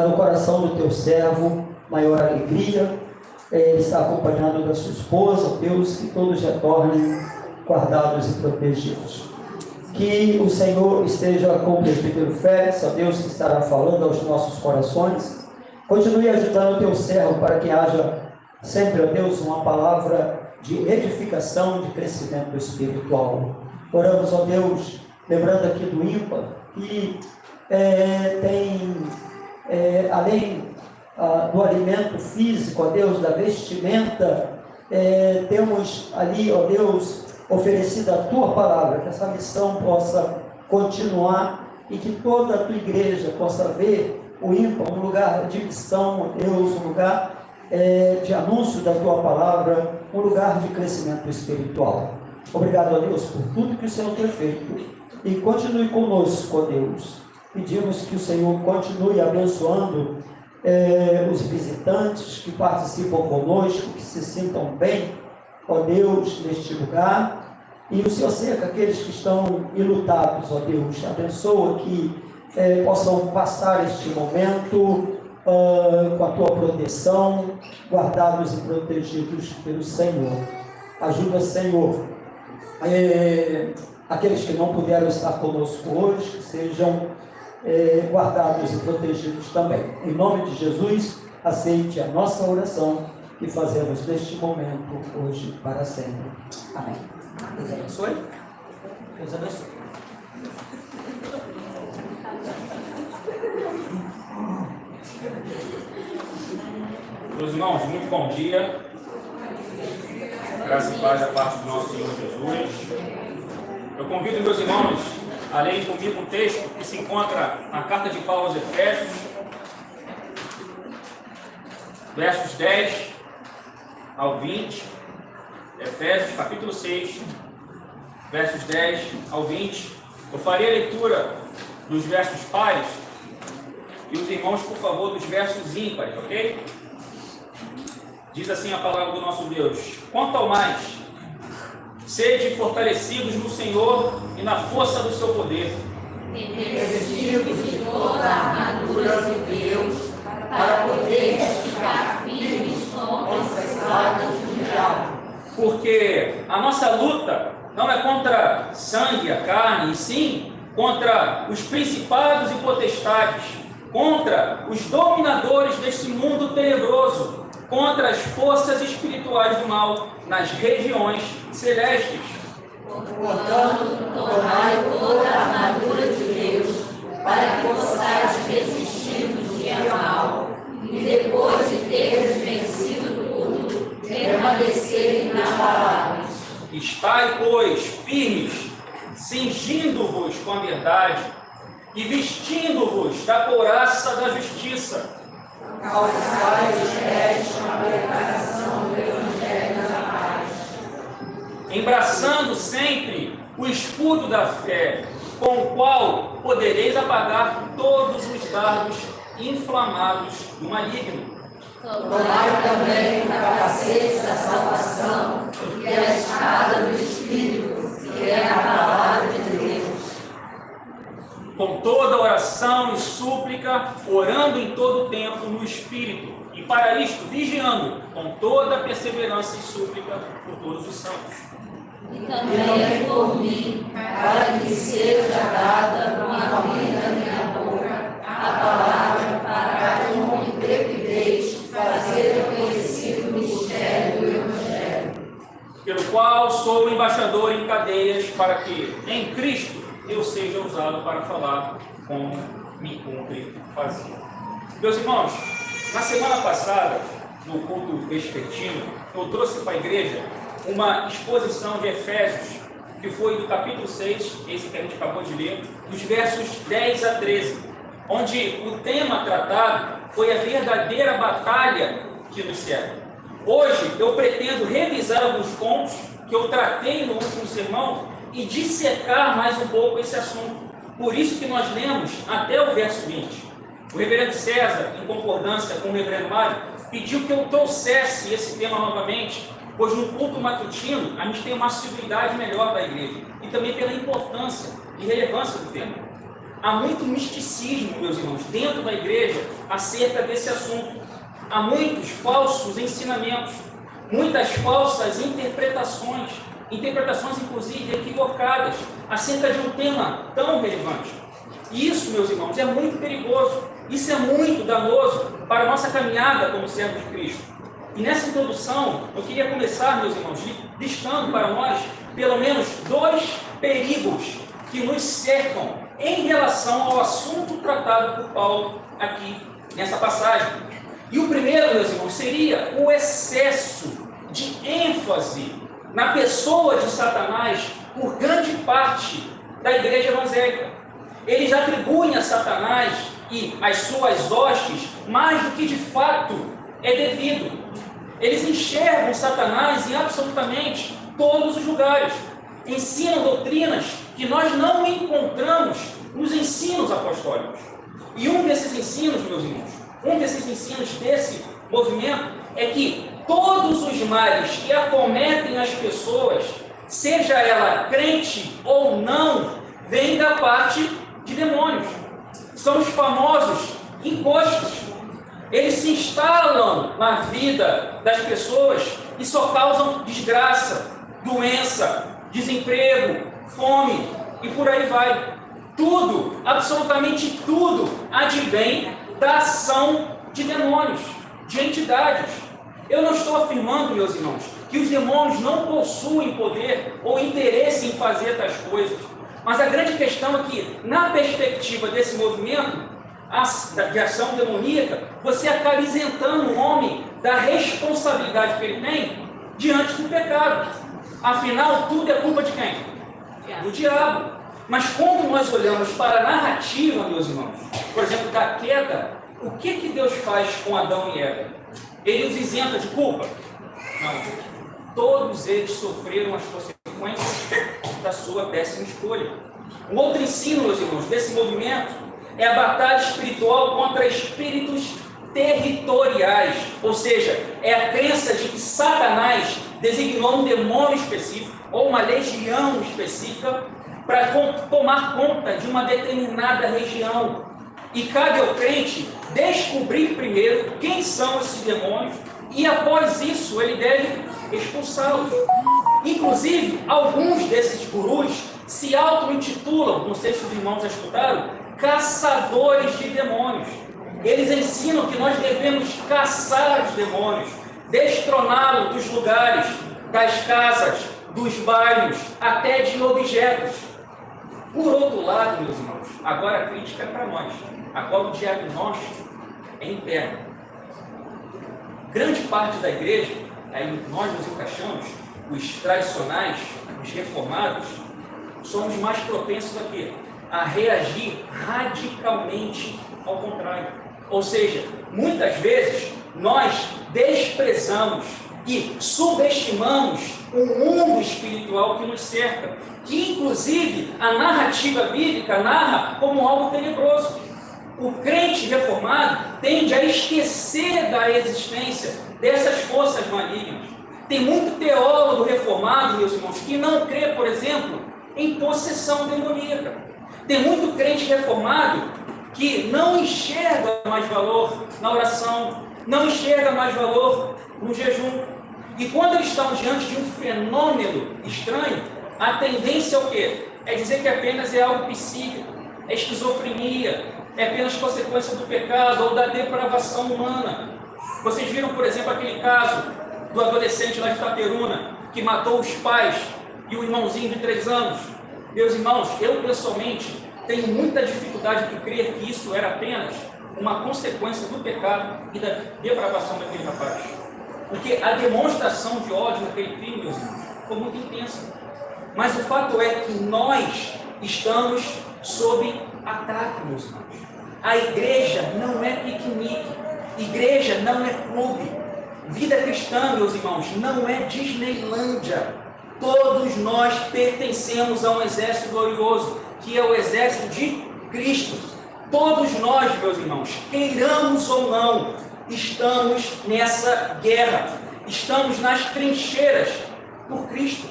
no coração do teu servo maior alegria, está acompanhado da sua esposa, ó Deus, que todos retornem guardados e protegidos. Que o Senhor esteja com o presbítero Félix, ó Deus, que estará falando aos nossos corações. Continue ajudando o teu servo para que haja sempre, ó Deus, uma palavra de edificação, de crescimento espiritual. Oramos, ó Deus, lembrando aqui do IMPA, que tem, além do alimento físico, ó Deus, da vestimenta, temos ali, ó Deus, oferecida a tua palavra, que essa missão possa continuar e que toda a tua igreja possa ver o IMPA um lugar de missão, Deus, um lugar de anúncio da tua palavra, um lugar de crescimento espiritual. Obrigado a Deus por tudo que o Senhor tem feito e continue conosco, ó Deus. Pedimos que o Senhor continue abençoando os visitantes que participam conosco, que se sintam bem, ó Deus, neste lugar, e o Senhor cerca aqueles que estão enlutados, ó Deus, abençoa que possam passar este momento com a tua proteção, guardados e protegidos pelo Senhor. Ajuda, Senhor, aqueles que não puderam estar conosco hoje, que sejam guardados e protegidos também. Em nome de Jesus, aceite a nossa oração que fazemos neste momento, hoje, para sempre. Amém. Deus abençoe. Deus abençoe.
Meus irmãos, muito bom dia. Graça e paz da parte do nosso Senhor Jesus. Eu convido meus irmãos a lerem comigo um texto que se encontra na carta de Paulo aos Efésios, versos 10 ao 20, Efésios capítulo 6, versos 10 ao 20. Eu farei a leitura dos versos pares e os irmãos, por favor, dos versos ímpares, ok? Diz assim a palavra do nosso Deus: quanto ao mais, sede fortalecidos no Senhor e na força do seu poder.
Revestidos de toda a armadura de Deus, para poder ficar firmes contra as ciladas do diabo.
Porque a nossa luta não é contra sangue e a carne, e sim contra os principados e potestades, contra os dominadores deste mundo tenebroso, contra as forças espirituais do mal nas regiões celestes.
Portanto, tomai toda a armadura de Deus, para que possais resistir no dia mal, e depois de teres vencido tudo, permanecer inabaláveis.
Estai, pois, firmes, cingindo-vos com a verdade e vestindo-vos da couraça da justiça.
Calçai os pés com a preparação do Evangelho da paz.
Embraçando sempre o escudo da fé, com o qual podereis apagar todos os dardos inflamados do maligno.
Tomai também o capacete da salvação e a espada do Espírito, que é a palavra de Deus.
com toda oração e súplica, orando em todo o tempo no Espírito, e para isto vigiando com toda perseverança e súplica por todos os santos.
E também por mim, para que seja dada uma vida da minha boca, a palavra para com intrepidez fazer conhecido o mistério do Evangelho,
Pelo qual sou embaixador em cadeias, para que em Cristo eu seja usado para falar como me cumpre fazer. Meus irmãos, na semana passada, no culto vespertino, eu trouxe para a igreja uma exposição de Efésios, que foi do capítulo 6, esse que a gente acabou de ler, dos versos 10 a 13, onde o tema tratado foi a verdadeira batalha que nos cerca. Hoje eu pretendo revisar alguns pontos que eu tratei no último sermão e dissecar mais um pouco esse assunto. Por isso que nós lemos até o verso 20. O reverendo César, em concordância com o reverendo Mário, pediu que eu trouxesse esse tema novamente, pois no culto matutino a gente tem uma assiduidade melhor da igreja e também pela importância e relevância do tema. Há muito misticismo, meus irmãos, dentro da igreja acerca desse assunto. Há muitos falsos ensinamentos, muitas falsas interpretações inclusive equivocadas, acerca de um tema tão relevante. E isso, meus irmãos, é muito perigoso, isso é muito danoso para a nossa caminhada como servos de Cristo. E nessa introdução, eu queria começar, meus irmãos, listando para nós pelo menos 2 perigos que nos cercam em relação ao assunto tratado por Paulo aqui nessa passagem. E o primeiro, meus irmãos, seria o excesso de ênfase na pessoa de Satanás por grande parte da igreja evangélica. Eles atribuem a Satanás e às suas hostes mais do que de fato é devido. Eles enxergam Satanás em absolutamente todos os lugares. Ensinam doutrinas que nós não encontramos nos ensinos apostólicos. E um desses ensinos, meus irmãos, desse movimento é que todos os males que acometem as pessoas, seja ela crente ou não, vêm da parte de demônios. São os famosos encostos. Eles se instalam na vida das pessoas e só causam desgraça, doença, desemprego, fome e por aí vai. Tudo, absolutamente tudo, advém da ação de demônios, de entidades. Eu não estou afirmando, meus irmãos, que os demônios não possuem poder ou interesse em fazer tais coisas. Mas a grande questão é que, na perspectiva desse movimento de ação demoníaca, você acaba isentando o homem da responsabilidade que ele tem diante do pecado. Afinal, tudo é culpa de quem? Do diabo. Mas quando nós olhamos para a narrativa, meus irmãos, por exemplo, da queda, o que Deus faz com Adão e Eva? Ele os isenta de culpa? Não. Todos eles sofreram as consequências da sua péssima escolha. Um outro ensino, meus irmãos, desse movimento é a batalha espiritual contra espíritos territoriais. Ou seja, é a crença de que Satanás designou um demônio específico ou uma legião específica para tomar conta de uma determinada região. E cabe ao crente descobrir primeiro quem são esses demônios e após isso ele deve expulsá-los. Inclusive, alguns desses gurus se auto-intitulam, não sei se os irmãos já escutaram, caçadores de demônios. Eles ensinam que nós devemos caçar os demônios, destroná-los dos lugares, das casas, dos bairros, até de objetos. Por outro lado, meus irmãos, agora a crítica é para nós. Agora o diagnóstico é interno. Grande parte da igreja, aí nós nos encaixamos, os tradicionais, os reformados, somos mais propensos a quê? A reagir radicalmente ao contrário. Ou seja, muitas vezes nós desprezamos e subestimamos o mundo espiritual que nos cerca, que inclusive a narrativa bíblica narra como algo tenebroso. O crente reformado tende a esquecer da existência dessas forças malignas. Tem muito teólogo reformado, meus irmãos, que não crê, por exemplo, em possessão demoníaca. Tem muito crente reformado que não enxerga mais valor na oração, não enxerga mais valor no jejum. E quando eles estão diante de um fenômeno estranho, a tendência é o quê? É dizer que apenas é algo psíquico, é esquizofrenia, é apenas consequência do pecado ou da depravação humana. Vocês viram, por exemplo, aquele caso do adolescente lá de Itaperuna, que matou os pais e o irmãozinho de 3 anos. Meus irmãos, eu pessoalmente tenho muita dificuldade de crer que isso era apenas uma consequência do pecado e da depravação daquele rapaz. Porque a demonstração de ódio naquele crime, meus irmãos, foi muito intensa. Mas o fato é que nós estamos sob ataque, meus irmãos. A igreja não é piquenique, igreja não é clube. Vida cristã, meus irmãos, não é Disneylândia. Todos nós pertencemos a um exército glorioso, que é o exército de Cristo. Todos nós, meus irmãos, queiramos ou não, estamos nessa guerra, estamos nas trincheiras por Cristo.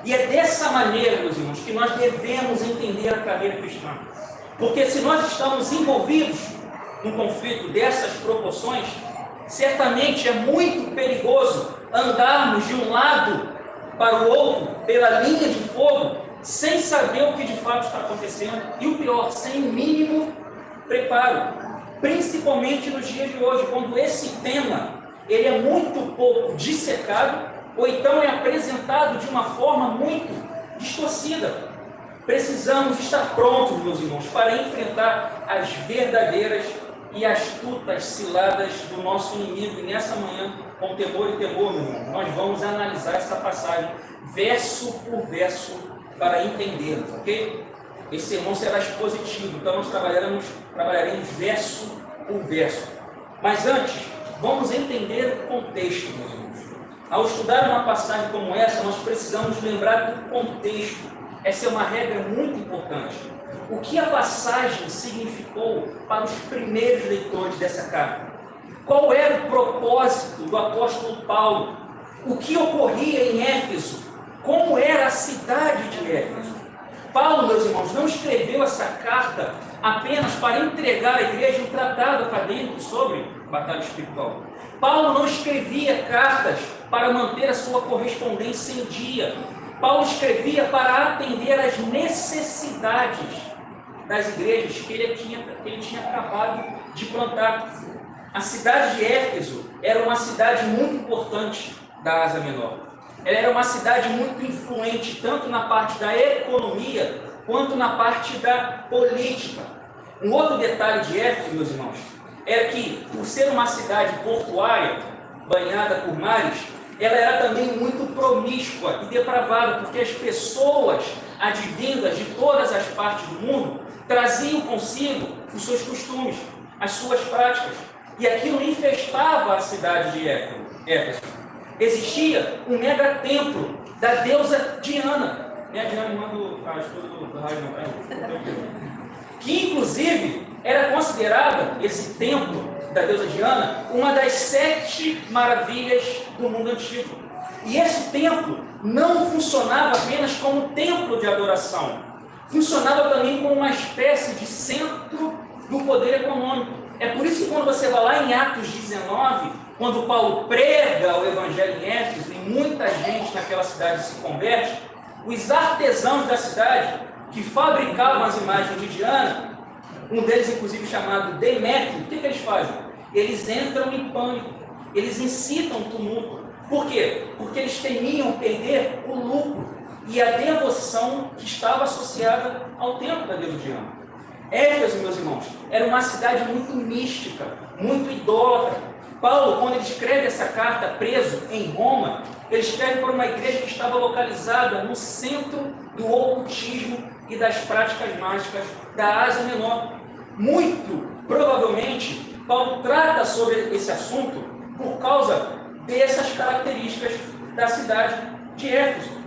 E é dessa maneira, meus irmãos, que nós devemos entender a carreira cristã. Porque se nós estamos envolvidos num conflito dessas proporções, certamente é muito perigoso andarmos de um lado para o outro, pela linha de fogo, sem saber o que de fato está acontecendo, e o pior, sem o mínimo preparo, principalmente nos dias de hoje, quando esse tema ele é muito pouco dissecado, ou então é apresentado de uma forma muito distorcida. Precisamos estar prontos, meus irmãos, para enfrentar as verdadeiras e astutas ciladas do nosso inimigo. E nessa manhã, com temor e temor, meu irmão, nós vamos analisar essa passagem verso por verso para entendermos, ok? Esse sermão será expositivo, então nós trabalharemos verso por verso. Mas antes, vamos entender o contexto, meus irmãos. Ao estudar uma passagem como essa, nós precisamos lembrar do contexto. Essa é uma regra muito importante. O que a passagem significou para os primeiros leitores dessa carta? Qual era o propósito do apóstolo Paulo? O que ocorria em Éfeso? Como era a cidade de Éfeso? Paulo, meus irmãos, não escreveu essa carta apenas para entregar à igreja um tratado acadêmico sobre batalha espiritual. Paulo não escrevia cartas para manter a sua correspondência em dia. Paulo escrevia para atender às necessidades das igrejas que ele tinha acabado de plantar. A cidade de Éfeso era uma cidade muito importante da Ásia Menor. Ela era uma cidade muito influente, tanto na parte da economia, quanto na parte da política. Um outro detalhe de Éfeso, meus irmãos, era que, por ser uma cidade portuária, banhada por mares, ela era também muito promíscua e depravada, porque as pessoas advindas de todas as partes do mundo traziam consigo os seus costumes, as suas práticas, e aquilo infestava a cidade de Éfeso. Existia um mega templo da deusa Diana, né? A Diana, irmã do que inclusive era considerada, esse templo da deusa Diana, uma das 7 maravilhas do mundo antigo. E esse templo não funcionava apenas como templo de adoração, funcionava também como uma espécie de centro do poder econômico. É por isso que quando você vai lá em Atos 19, quando Paulo prega o evangelho em Éfeso e muita gente naquela cidade se converte, os artesãos da cidade que fabricavam as imagens de Diana, um deles inclusive chamado Demétrio, o que eles fazem? Eles entram em pânico, eles incitam tumulto. Por quê? Porque eles temiam perder o lucro e a devoção que estava associada ao templo da deusa Diana. Éfeso, meus irmãos, era uma cidade muito mística, muito idólatra. Paulo, quando ele escreve essa carta preso em Roma, ele escreve para uma igreja que estava localizada no centro do ocultismo e das práticas mágicas da Ásia Menor. Muito provavelmente, Paulo trata sobre esse assunto por causa dessas características da cidade de Éfeso.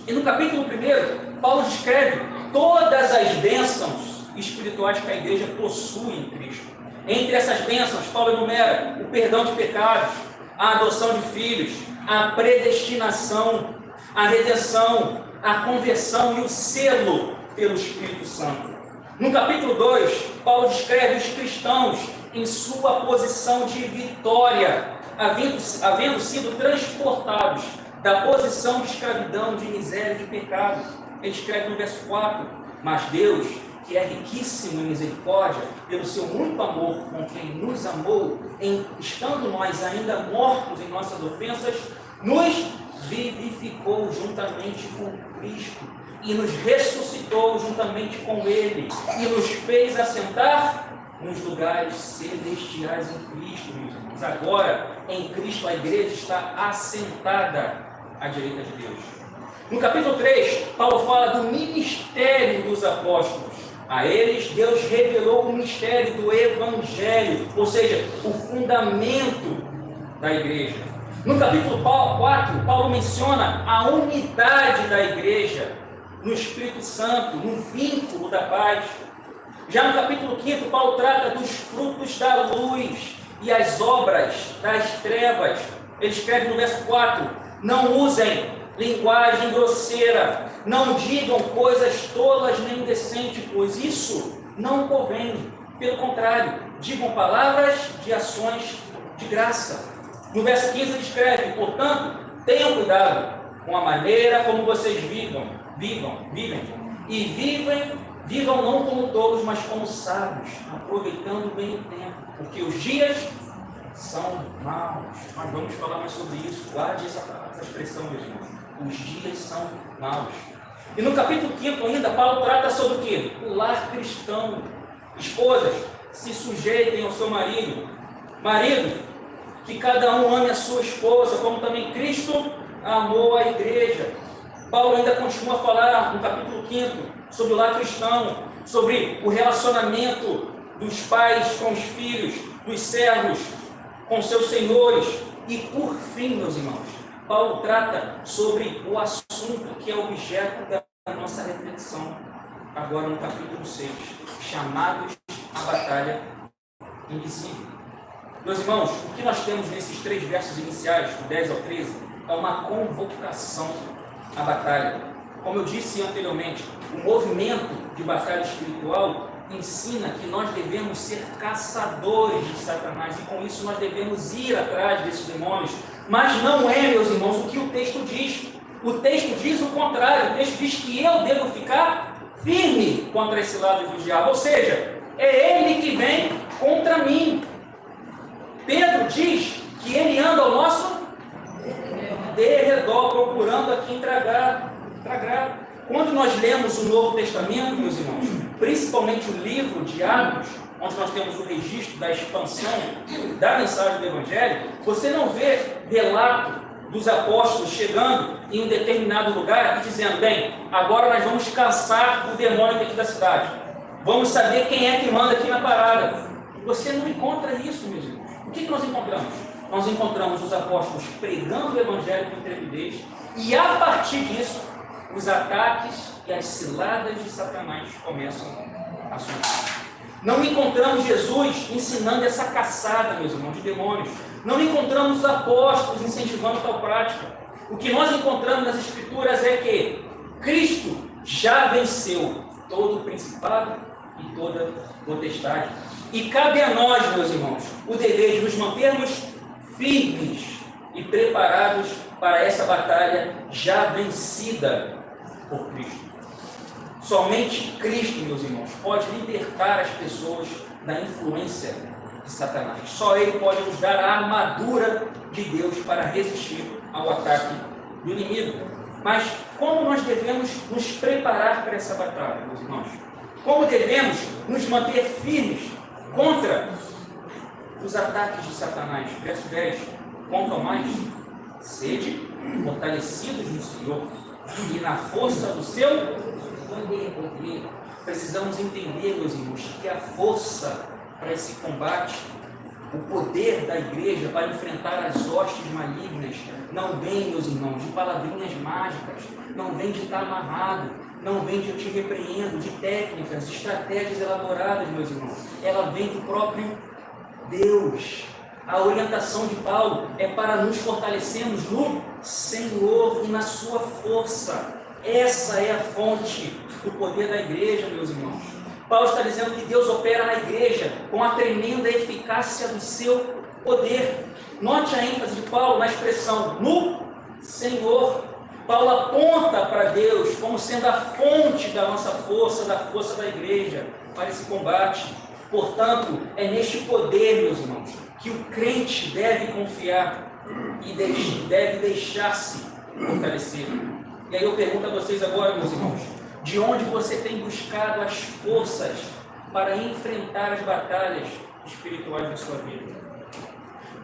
E no capítulo 1, Paulo descreve todas as bênçãos espirituais que a igreja possui em Cristo. Entre essas bênçãos, Paulo enumera o perdão de pecados, a adoção de filhos, a predestinação, a redenção, a conversão e o selo pelo Espírito Santo. No capítulo 2, Paulo descreve os cristãos em sua posição de vitória, havendo sido transportados da posição de escravidão, de miséria e de pecado. Ele escreve no verso 4: mas Deus, que é riquíssimo em misericórdia, pelo seu muito amor com quem nos amou, estando nós ainda mortos em nossas ofensas, nos vivificou juntamente com Cristo e nos ressuscitou juntamente com Ele e nos fez assentar nos lugares celestiais em Cristo, meus irmãos. Agora, em Cristo, a igreja está assentada à direita de Deus. No capítulo 3, Paulo fala do ministério dos apóstolos. A eles, Deus revelou o mistério do Evangelho, ou seja, o fundamento da igreja. No capítulo 4, Paulo menciona a unidade da igreja no Espírito Santo, no vínculo da paz. Já no capítulo 5, Paulo trata dos frutos da luz e as obras das trevas. Ele escreve no verso 4: não usem linguagem grosseira, não digam coisas tolas nem indecentes, pois isso não convém. Pelo contrário, digam palavras de ações de graça. No verso 15 ele escreve: portanto, tenham cuidado com a maneira como vocês vivem, vivam não como tolos, mas como sábios, aproveitando bem o tempo, porque os dias são maus. Nós vamos falar mais sobre isso. Guarde essa expressão, meus irmãos. Os dias são maus. E no capítulo 5 ainda, Paulo trata sobre o quê? O lar cristão. Esposas, se sujeitem ao seu marido. Marido, que cada um ame a sua esposa, como também Cristo amou a igreja. Paulo ainda continua a falar no capítulo 5 sobre o lar cristão, sobre o relacionamento dos pais com os filhos, dos servos com seus senhores. E por fim, meus irmãos, Paulo trata sobre o assunto que é objeto da nossa reflexão, agora no capítulo 6, chamados à batalha invisível. Meus irmãos, o que nós temos nesses 3 versos iniciais, do 10 ao 13, é uma convocação à batalha. Como eu disse anteriormente, o movimento de batalha espiritual ensina que nós devemos ser caçadores de Satanás e com isso nós devemos ir atrás desses demônios. Mas não é, meus irmãos, o que o texto diz. O texto diz o contrário. O texto diz que eu devo ficar firme contra esse lado do diabo. Ou seja, é ele que vem contra mim. Pedro diz que ele anda ao nosso derredor, procurando a quem tragar. Quando nós lemos o Novo Testamento, meus irmãos, principalmente o livro de Atos, onde nós temos o registro da expansão da mensagem do Evangelho, você não vê relato dos apóstolos chegando em um determinado lugar e dizendo: bem, agora nós vamos caçar o demônio aqui da cidade, vamos saber quem é que manda aqui na parada. Você não encontra isso, meus irmãos. O que nós encontramos? Nós encontramos os apóstolos pregando o Evangelho com intrepidez e, a partir disso, os ataques e as ciladas de Satanás começam a surgir. Não encontramos Jesus ensinando essa caçada, meus irmãos, de demônios. Não encontramos os apóstolos incentivando tal prática. O que nós encontramos nas Escrituras é que Cristo já venceu todo o principado e toda potestade. E cabe a nós, meus irmãos, o dever de nos mantermos firmes e preparados para essa batalha já vencida por Cristo. Somente Cristo, meus irmãos, pode libertar as pessoas da influência de Satanás. Só Ele pode nos dar a armadura de Deus para resistir ao ataque do inimigo. Mas como nós devemos nos preparar para essa batalha, meus irmãos? Como devemos nos manter firmes contra os ataques de Satanás? Verso 10. Quanto ao mais, sede fortalecidos no Senhor e na força do seu poder. Precisamos entender, meus irmãos, que a força para esse combate, o poder da igreja para enfrentar as hostes malignas, não vem, meus irmãos, de palavrinhas mágicas, não vem de estar amarrado, não vem de eu te repreendo, de técnicas, de estratégias elaboradas, meus irmãos. Ela vem do próprio Deus. A orientação de Paulo é para nos fortalecermos no Senhor e na sua força. Essa é a fonte do poder da igreja, meus irmãos. Paulo está dizendo que Deus opera na igreja com a tremenda eficácia do seu poder. Note a ênfase de Paulo na expressão no Senhor. Paulo aponta para Deus como sendo a fonte da nossa força, da força da igreja para esse combate. Portanto, é neste poder, meus irmãos, que o crente deve confiar e deve deixar-se fortalecer. E aí eu pergunto a vocês agora, meus irmãos, de onde você tem buscado as forças para enfrentar as batalhas espirituais da sua vida?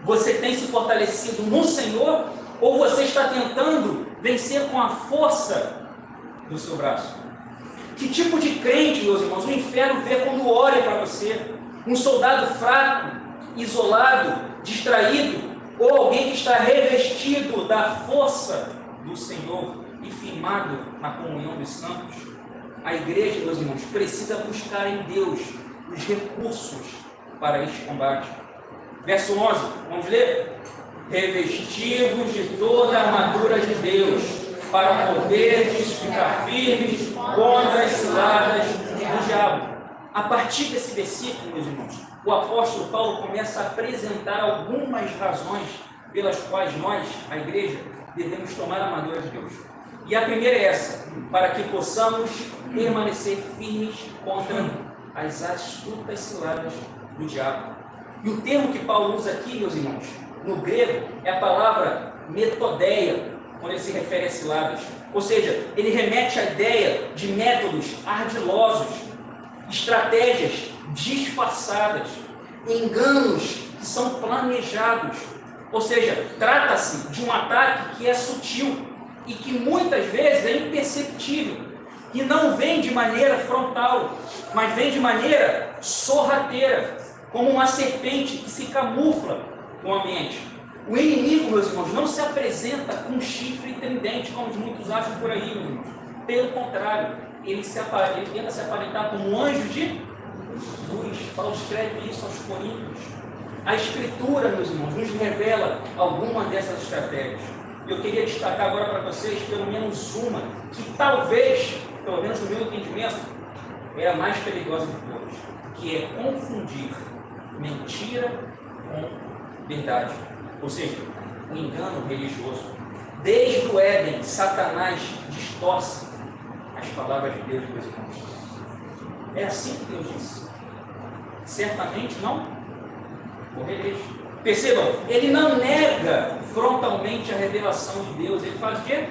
Você tem se fortalecido no Senhor ou você está tentando vencer com a força do seu braço? Que tipo de crente, meus irmãos, o inferno vê quando olha para você? Um soldado fraco, isolado, distraído, ou alguém que está revestido da força do Senhor e firmado na comunhão dos santos? A igreja, meus irmãos, precisa buscar em Deus os recursos para este combate. Verso 11, vamos ler? Revestivos de toda a armadura de Deus, para poderes ficar firmes contra as ciladas do diabo. A partir desse versículo, meus irmãos, o apóstolo Paulo começa a apresentar algumas razões pelas quais nós, a igreja, devemos tomar a armadura de Deus. E a primeira é essa: para que possamos permanecer firmes contra as astutas ciladas do diabo. E o termo que Paulo usa aqui, meus irmãos, no grego, é a palavra metodeia, quando ele se refere a ciladas. Ou seja, ele remete à ideia de métodos ardilosos, estratégias disfarçadas, enganos que são planejados. Ou seja, trata-se de um ataque que é sutil e que muitas vezes é imperceptível, e não vem de maneira frontal, mas vem de maneira sorrateira, como uma serpente que se camufla no ambiente. O inimigo, meus irmãos, não se apresenta com chifre e tridente, como muitos acham por aí, meus irmãos. Pelo contrário, ele tenta se aparentar como um anjo de luz. Paulo escreve isso aos Coríntios. A Escritura, meus irmãos, nos revela alguma dessas estratégias. Eu queria destacar agora para vocês pelo menos uma, que talvez, pelo menos no meu entendimento, é a mais perigosa de todas, que é confundir mentira com verdade. Ou seja, o engano religioso. Desde o Éden, Satanás distorce as palavras de Deus, meus irmãos. É assim que Deus disse: certamente não morrereis. Percebam, ele não nega frontalmente a revelação de Deus. Ele faz o quê?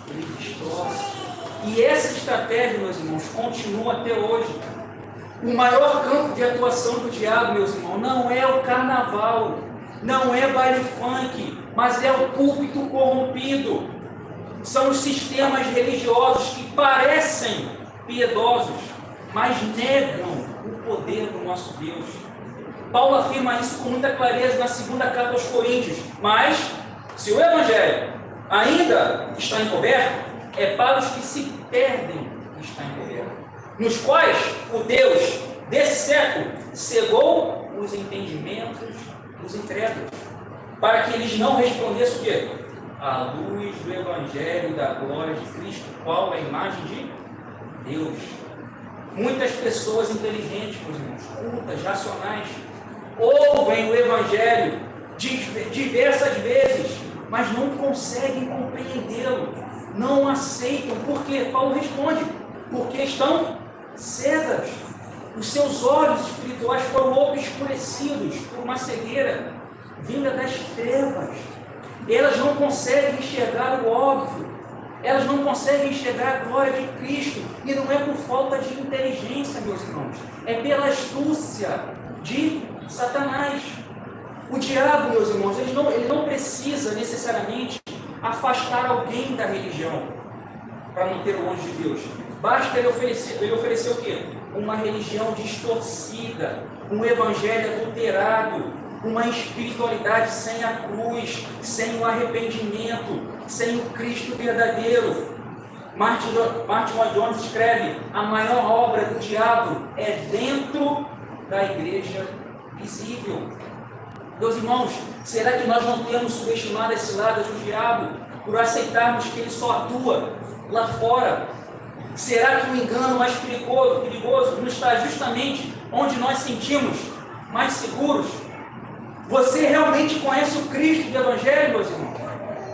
Ele distorce. E essa estratégia, meus irmãos, continua até hoje. O maior campo de atuação do diabo, meus irmãos, não é o carnaval, não é baile funk, mas é o púlpito corrompido. São os sistemas religiosos que parecem piedosos, mas negam o poder do nosso Deus. Paulo afirma isso com muita clareza na segunda carta aos Coríntios. Mas, se o Evangelho ainda está encoberto, é para os que se perdem que está encoberto, nos quais o Deus desse século cegou os entendimentos dos incrédulos, para que eles não respondessem o quê? À luz do Evangelho da glória de Cristo, qual é a imagem de Deus. Muitas pessoas inteligentes, meus irmãos, cultas, racionais, ouvem o Evangelho diversas vezes, mas não conseguem compreendê-lo, não aceitam. Por quê? Paulo responde: porque estão cegas. Os seus olhos espirituais foram obscurecidos por uma cegueira vinda das trevas. Elas não conseguem enxergar o óbvio, elas não conseguem enxergar a glória de Cristo, e não é por falta de inteligência, meus irmãos, é pela astúcia de Satanás. O diabo, meus irmãos, ele não precisa necessariamente afastar alguém da religião para manter longe de Deus. Basta ele oferecer o quê? Uma religião distorcida, um evangelho adulterado, uma espiritualidade sem a cruz, sem o arrependimento, sem o Cristo verdadeiro. Martin Lloyd Jones escreve: a maior obra do diabo é dentro da igreja visível. Meus irmãos, será que nós não temos subestimado as ciladas do diabo por aceitarmos que ele só atua lá fora? Será que o engano mais perigoso não está justamente onde nós sentimos mais seguros? Você realmente conhece o Cristo do Evangelho, meus irmãos?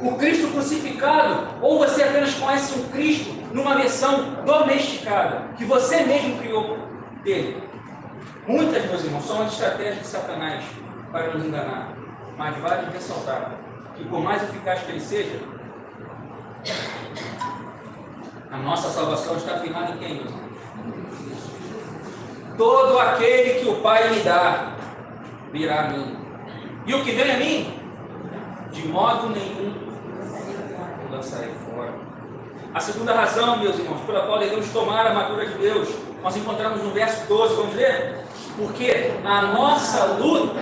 O Cristo crucificado? Ou você apenas conhece um Cristo numa versão domesticada, que você mesmo criou dele? Muitas, meus irmãos, são as estratégias de Satanás para nos enganar. Mas vale ressaltar que, por mais eficaz que ele seja, a nossa salvação está firmada em quem, meus irmãos? Todo aquele que o Pai me dá, virá a mim. E o que vem a mim, de modo nenhum o lançarei fora. A segunda razão, meus irmãos, pela qual devemos tomar a armadura de Deus, nós encontramos no verso 12, vamos ler? Porque a nossa luta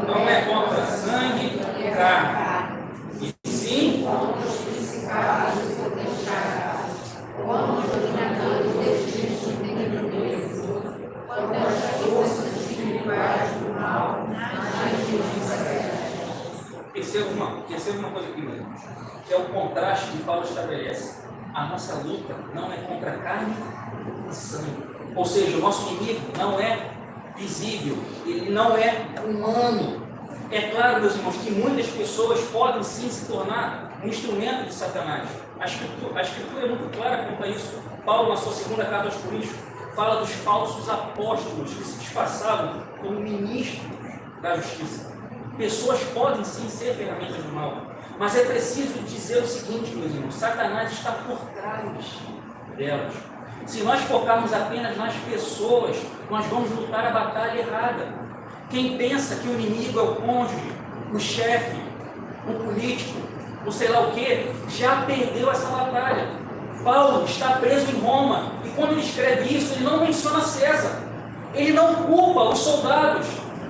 não é contra sangue e carne, e sim
contra os principados e potestades, contra os dominadores deste mundo, contra as forças espirituais do mal nas regiões celestes.
Perceba uma coisa aqui, meus irmãos, que é o contraste que Paulo estabelece. A nossa luta não é contra carne e sangue. Ou seja, o nosso inimigo não é visível, ele não é humano. É claro, meus irmãos, que muitas pessoas podem sim se tornar um instrumento de Satanás. A Escritura é muito clara quanto a isso. Paulo, na sua segunda carta aos Coríntios, fala dos falsos apóstolos que se disfarçavam como ministros da justiça. Pessoas podem sim ser ferramentas do mal, mas é preciso dizer o seguinte, meus irmãos: Satanás está por trás delas. Se nós focarmos apenas nas pessoas, nós vamos lutar a batalha errada. Quem pensa que o inimigo é o cônjuge, o chefe, o político, ou sei lá o que, já perdeu essa batalha. Paulo está preso em Roma, e quando ele escreve isso, ele não menciona César, ele não culpa os soldados,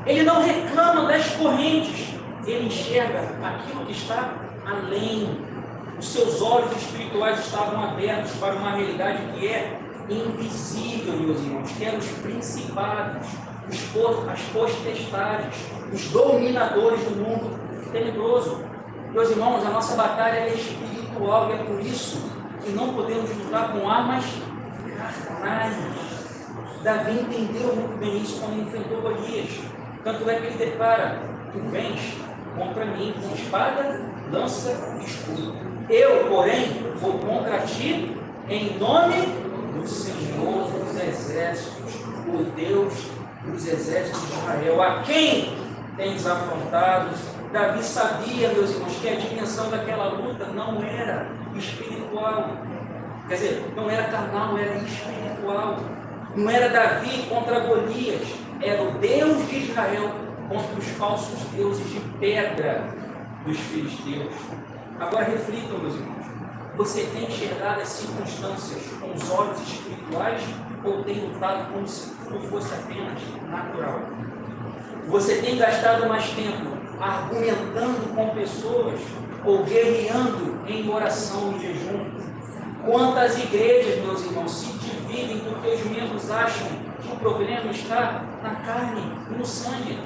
ele não reclama das correntes, ele enxerga aquilo que está além. Os seus olhos espirituais estavam abertos para uma realidade que é invisível, meus irmãos, que eram os principados, as potestades, os dominadores do mundo tenebroso. Meus irmãos, a nossa batalha é espiritual, e é por isso que não podemos lutar com armas carnais. Davi entendeu muito bem isso quando enfrentou Golias. Tanto é que ele declara: tu vens contra mim com espada, lança e escudo. Eu, porém, vou contra ti em nome do Senhor dos Exércitos, o Deus dos Exércitos de Israel, a quem tens afrontado. Davi sabia, meus irmãos, que a dimensão daquela luta não era espiritual. Quer dizer, não era carnal, era espiritual. Não era Davi contra Golias, era o Deus de Israel contra os falsos deuses de pedra dos filisteus. Agora reflitam, meus irmãos: você tem enxergado as circunstâncias com os olhos espirituais ou tem lutado como se tudo fosse apenas natural? Você tem gastado mais tempo argumentando com pessoas ou guerreando em oração e jejum? Quantas igrejas, meus irmãos, se dividem porque os membros acham que o problema está na carne e no sangue?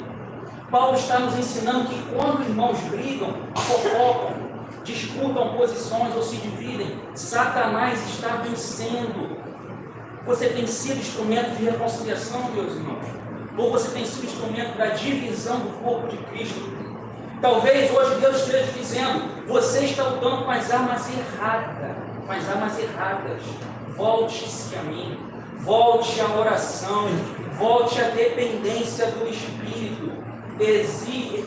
Paulo está nos ensinando que quando irmãos brigam, fofocam, disputam posições ou se dividem, Satanás está vencendo. Você tem sido instrumento de reconciliação, meus irmãos? Ou você tem sido instrumento da divisão do corpo de Cristo? Talvez hoje Deus esteja dizendo: você está lutando com as armas erradas. Volte-se a mim, volte à oração, volte à dependência do Espírito.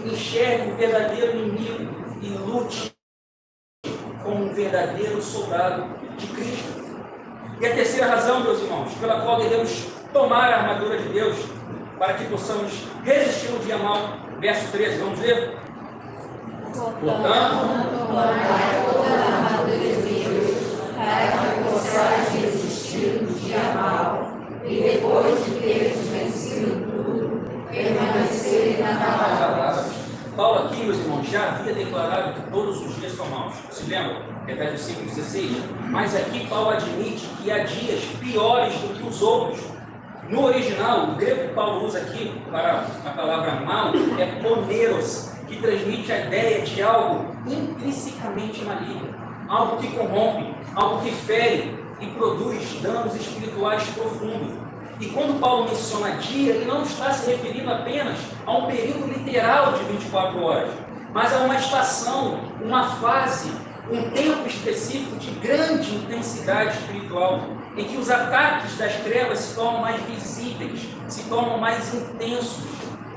Enxergue o verdadeiro inimigo e lute como um verdadeiro soldado de Cristo. E a terceira razão, meus irmãos, pela qual devemos tomar a armadura de Deus para que possamos resistir no dia mau. Verso 13, vamos ler? Portanto,
tomai toda a armadura de Deus, para que possais resistir no dia mau, e depois de teres vencido tudo, permanecer inabaláveis.
Paulo aqui, meus irmãos, já havia declarado que todos os dias são maus. Se lembram? Efésios 5,16. Mas aqui Paulo admite que há dias piores do que os outros. No original, o grego que Paulo usa aqui para a palavra mal é poneros, que transmite a ideia de algo intrinsecamente maligno, algo que corrompe, algo que fere, e produz danos espirituais profundos. E quando Paulo menciona dia, ele não está se referindo apenas a um período literal de 24 horas, mas a uma estação, uma fase, um tempo específico de grande intensidade espiritual, em que os ataques das trevas se tornam mais visíveis, se tornam mais intensos.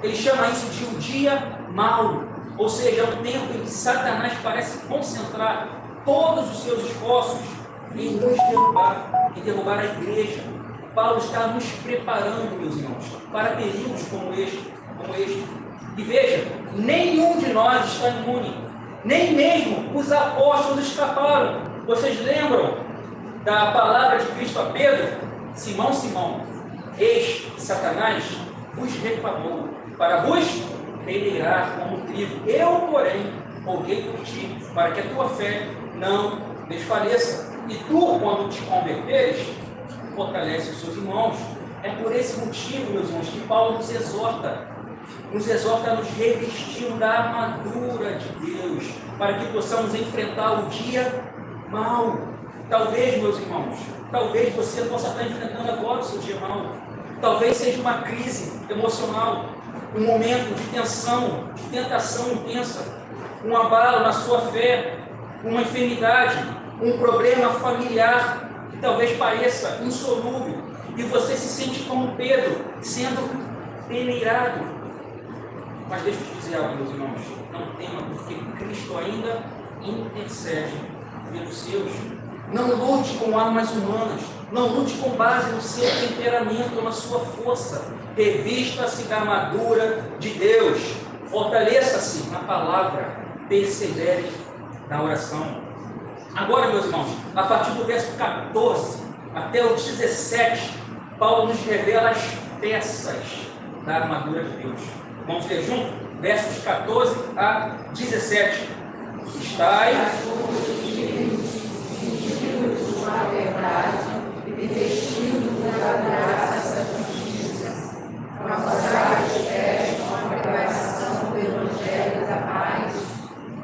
Ele chama isso de um dia mau, ou seja, é um tempo em que Satanás parece concentrar todos os seus esforços em nos derrubar a igreja. Paulo está nos preparando, meus irmãos, para períodos como este. E veja, nenhum de nós está imune, nem mesmo os apóstolos escaparam. Vocês lembram da palavra de Cristo a Pedro? Simão, Simão, eis que Satanás vos reclamou para vos peneirar como trigo. Eu, porém, roguei por ti, para que a tua fé não desfaleça. E tu, quando te converteres, fortalece os seus irmãos. É por esse motivo, meus irmãos, que Paulo nos exorta a nos revestir da armadura de Deus, para que possamos enfrentar o dia mau. Talvez, meus irmãos, talvez você possa estar enfrentando agora o seu dia mau. Talvez seja uma crise emocional, um momento de tensão, de tentação intensa, um abalo na sua fé, uma enfermidade, um problema familiar que talvez pareça insolúvel, e você se sente como Pedro, sendo peneirado. Mas deixa eu te dizer algo, meus irmãos, não tema, porque Cristo ainda intercede pelos seus. Não lute com armas humanas, não lute com base no seu temperamento ou na sua força. Revista-se da armadura de Deus, fortaleça-se na palavra, persevere na oração. Agora, meus irmãos, a partir do verso 14 até o 17, Paulo nos revela as peças da armadura de Deus. Vamos ler junto? Versos 14 a 17. Estais
a verdade e vestindo da graça da justiça, calçai os pés com a preparação do Evangelho da paz,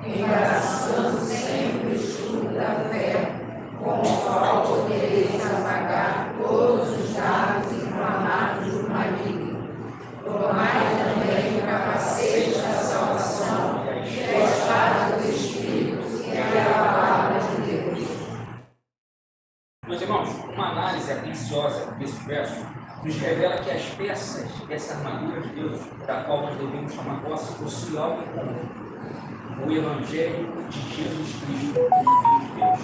embraçando sempre o escudo da fé, com o qual podereis apagar todos os dardos inflamados do maligno. Tomai também o capacete da salvação, e a espada do Espírito, que é a palavra de Deus.
Meus irmãos, uma análise atenciosa desse verso nos revela que as peças dessa armadura de Deus, da qual nós devemos tomar posse, possuem algo em comum: o Evangelho de Jesus Cristo, o Filho de Deus.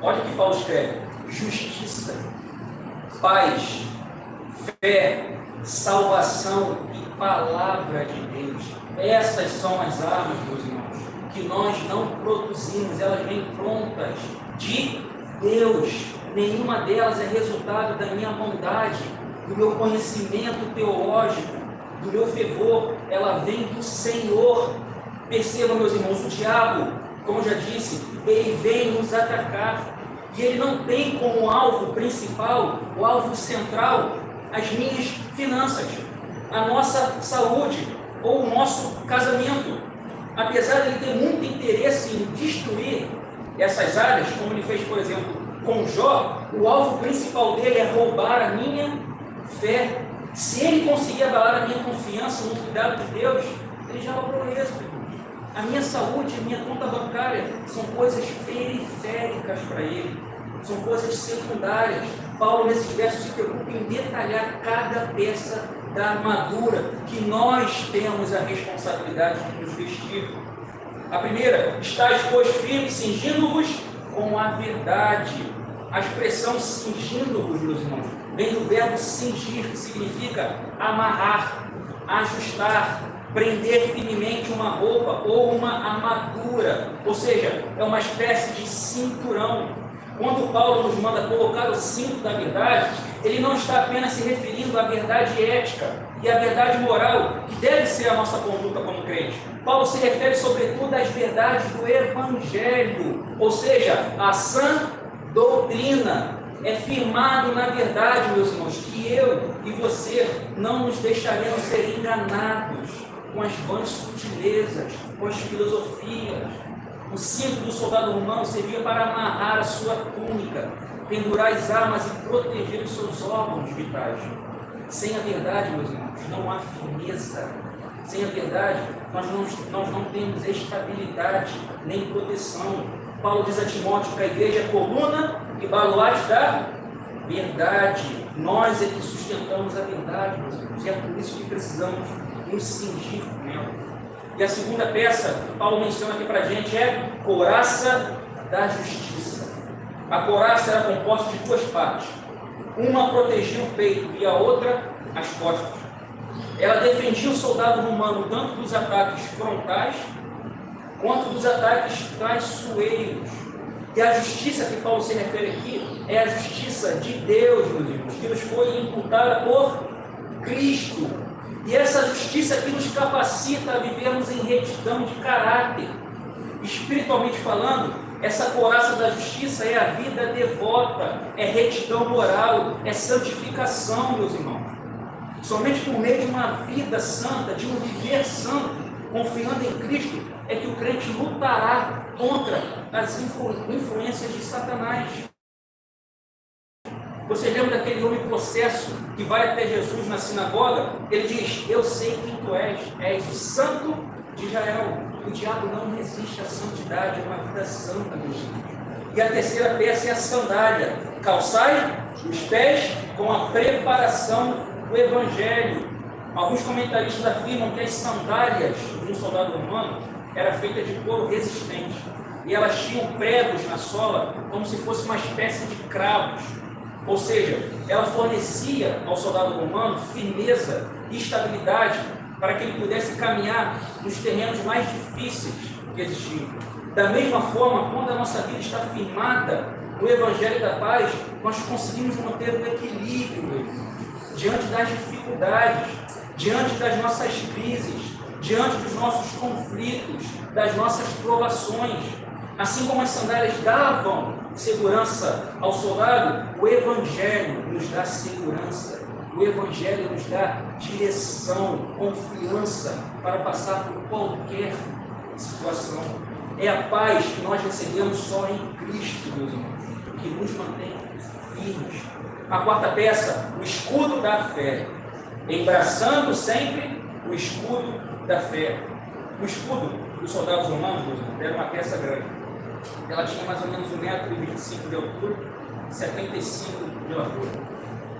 Olha o que Paulo escreve: justiça, paz, fé, salvação e palavra de Deus. Essas são as armas, meus irmãos, que nós não produzimos, elas vêm prontas de Deus. Nenhuma delas é resultado da minha bondade, do meu conhecimento teológico, do meu fervor. Ela vem do Senhor. Percebam, meus irmãos, o diabo, como eu já disse, ele vem nos atacar. E ele não tem como alvo principal, o alvo central, as minhas finanças, a nossa saúde ou o nosso casamento. Apesar de ele ter muito interesse em destruir essas áreas, como ele fez, por exemplo, com Jó, o alvo principal dele é roubar a minha fé. Se ele conseguir abalar a minha confiança no cuidado de Deus, ele já logrou êxito. A minha saúde, a minha conta bancária são coisas periféricas para ele, são coisas secundárias. Paulo, nesses versos, se preocupa em detalhar cada peça da armadura que nós temos a responsabilidade de nos vestir. A primeira: estáis, pois, firmes, cingindo-vos com a verdade. A expressão cingindo-vos, meus irmãos, vem do verbo cingir, que significa amarrar, ajustar, prender firmemente uma roupa ou uma armadura, ou seja, é uma espécie de cinturão. Quando Paulo nos manda colocar o cinto da verdade, ele não está apenas se referindo à verdade ética e à verdade moral, que deve ser a nossa conduta como crente. Paulo se refere sobretudo às verdades do Evangelho, ou seja, a sã doutrina. É firmado na verdade, meus irmãos, que eu e você não nos deixaremos ser enganados com as vãs sutilezas, com as filosofias. O cinto do soldado romano servia para amarrar a sua túnica, pendurar as armas e proteger os seus órgãos vitais. Sem a verdade, meus irmãos, não há firmeza. Sem a verdade, nós não temos estabilidade nem proteção. Paulo diz a Timóteo que a igreja é coluna e baluarte da verdade. Nós é que sustentamos a verdade, meus irmãos, e é por isso que precisamos nos cingir com ela. E a segunda peça que Paulo menciona aqui para a gente é couraça da justiça. A couraça era composta de duas partes. Uma protegia o peito e a outra as costas. Ela defendia o soldado romano tanto dos ataques frontais quanto dos ataques traiçoeiros. E a justiça que Paulo se refere aqui é a justiça de Deus, meus irmãos, que nos foi imputada por Cristo. E essa justiça que nos capacita a vivermos em retidão de caráter. Espiritualmente falando, essa couraça da justiça é a vida devota, é retidão moral, é santificação, meus irmãos. Somente por meio de uma vida santa, de um viver santo, confiando em Cristo, é que o crente lutará contra as influências de Satanás. Você lembra daquele homem possesso que vai até Jesus na sinagoga? Ele diz: eu sei quem tu és o santo de Israel. O diabo não resiste à santidade, é uma vida santa, meus irmãos. E a terceira peça é a sandália. Calçai os pés com a preparação do Evangelho. Alguns comentaristas afirmam que as sandálias de um soldado romano eram feitas de couro resistente. E elas tinham pregos na sola como se fosse uma espécie de cravos. Ou seja, ela fornecia ao soldado romano firmeza e estabilidade para que ele pudesse caminhar nos terrenos mais difíceis que existiam. Da mesma forma, quando a nossa vida está firmada no Evangelho da Paz, nós conseguimos manter o equilíbrio diante das dificuldades, diante das nossas crises, diante dos nossos conflitos, das nossas provações. Assim como as sandálias davam segurança ao soldado, o Evangelho nos dá segurança. O Evangelho nos dá direção, confiança para passar por qualquer situação. É a paz que nós recebemos só em Cristo, meus irmãos, que nos mantém firmes. A quarta peça, o escudo da fé. Embraçando sempre o escudo da fé. O escudo dos soldados romanos, meus irmãos, era uma peça grande. Ela tinha mais ou menos 1,25 m de altura e 75 de largura.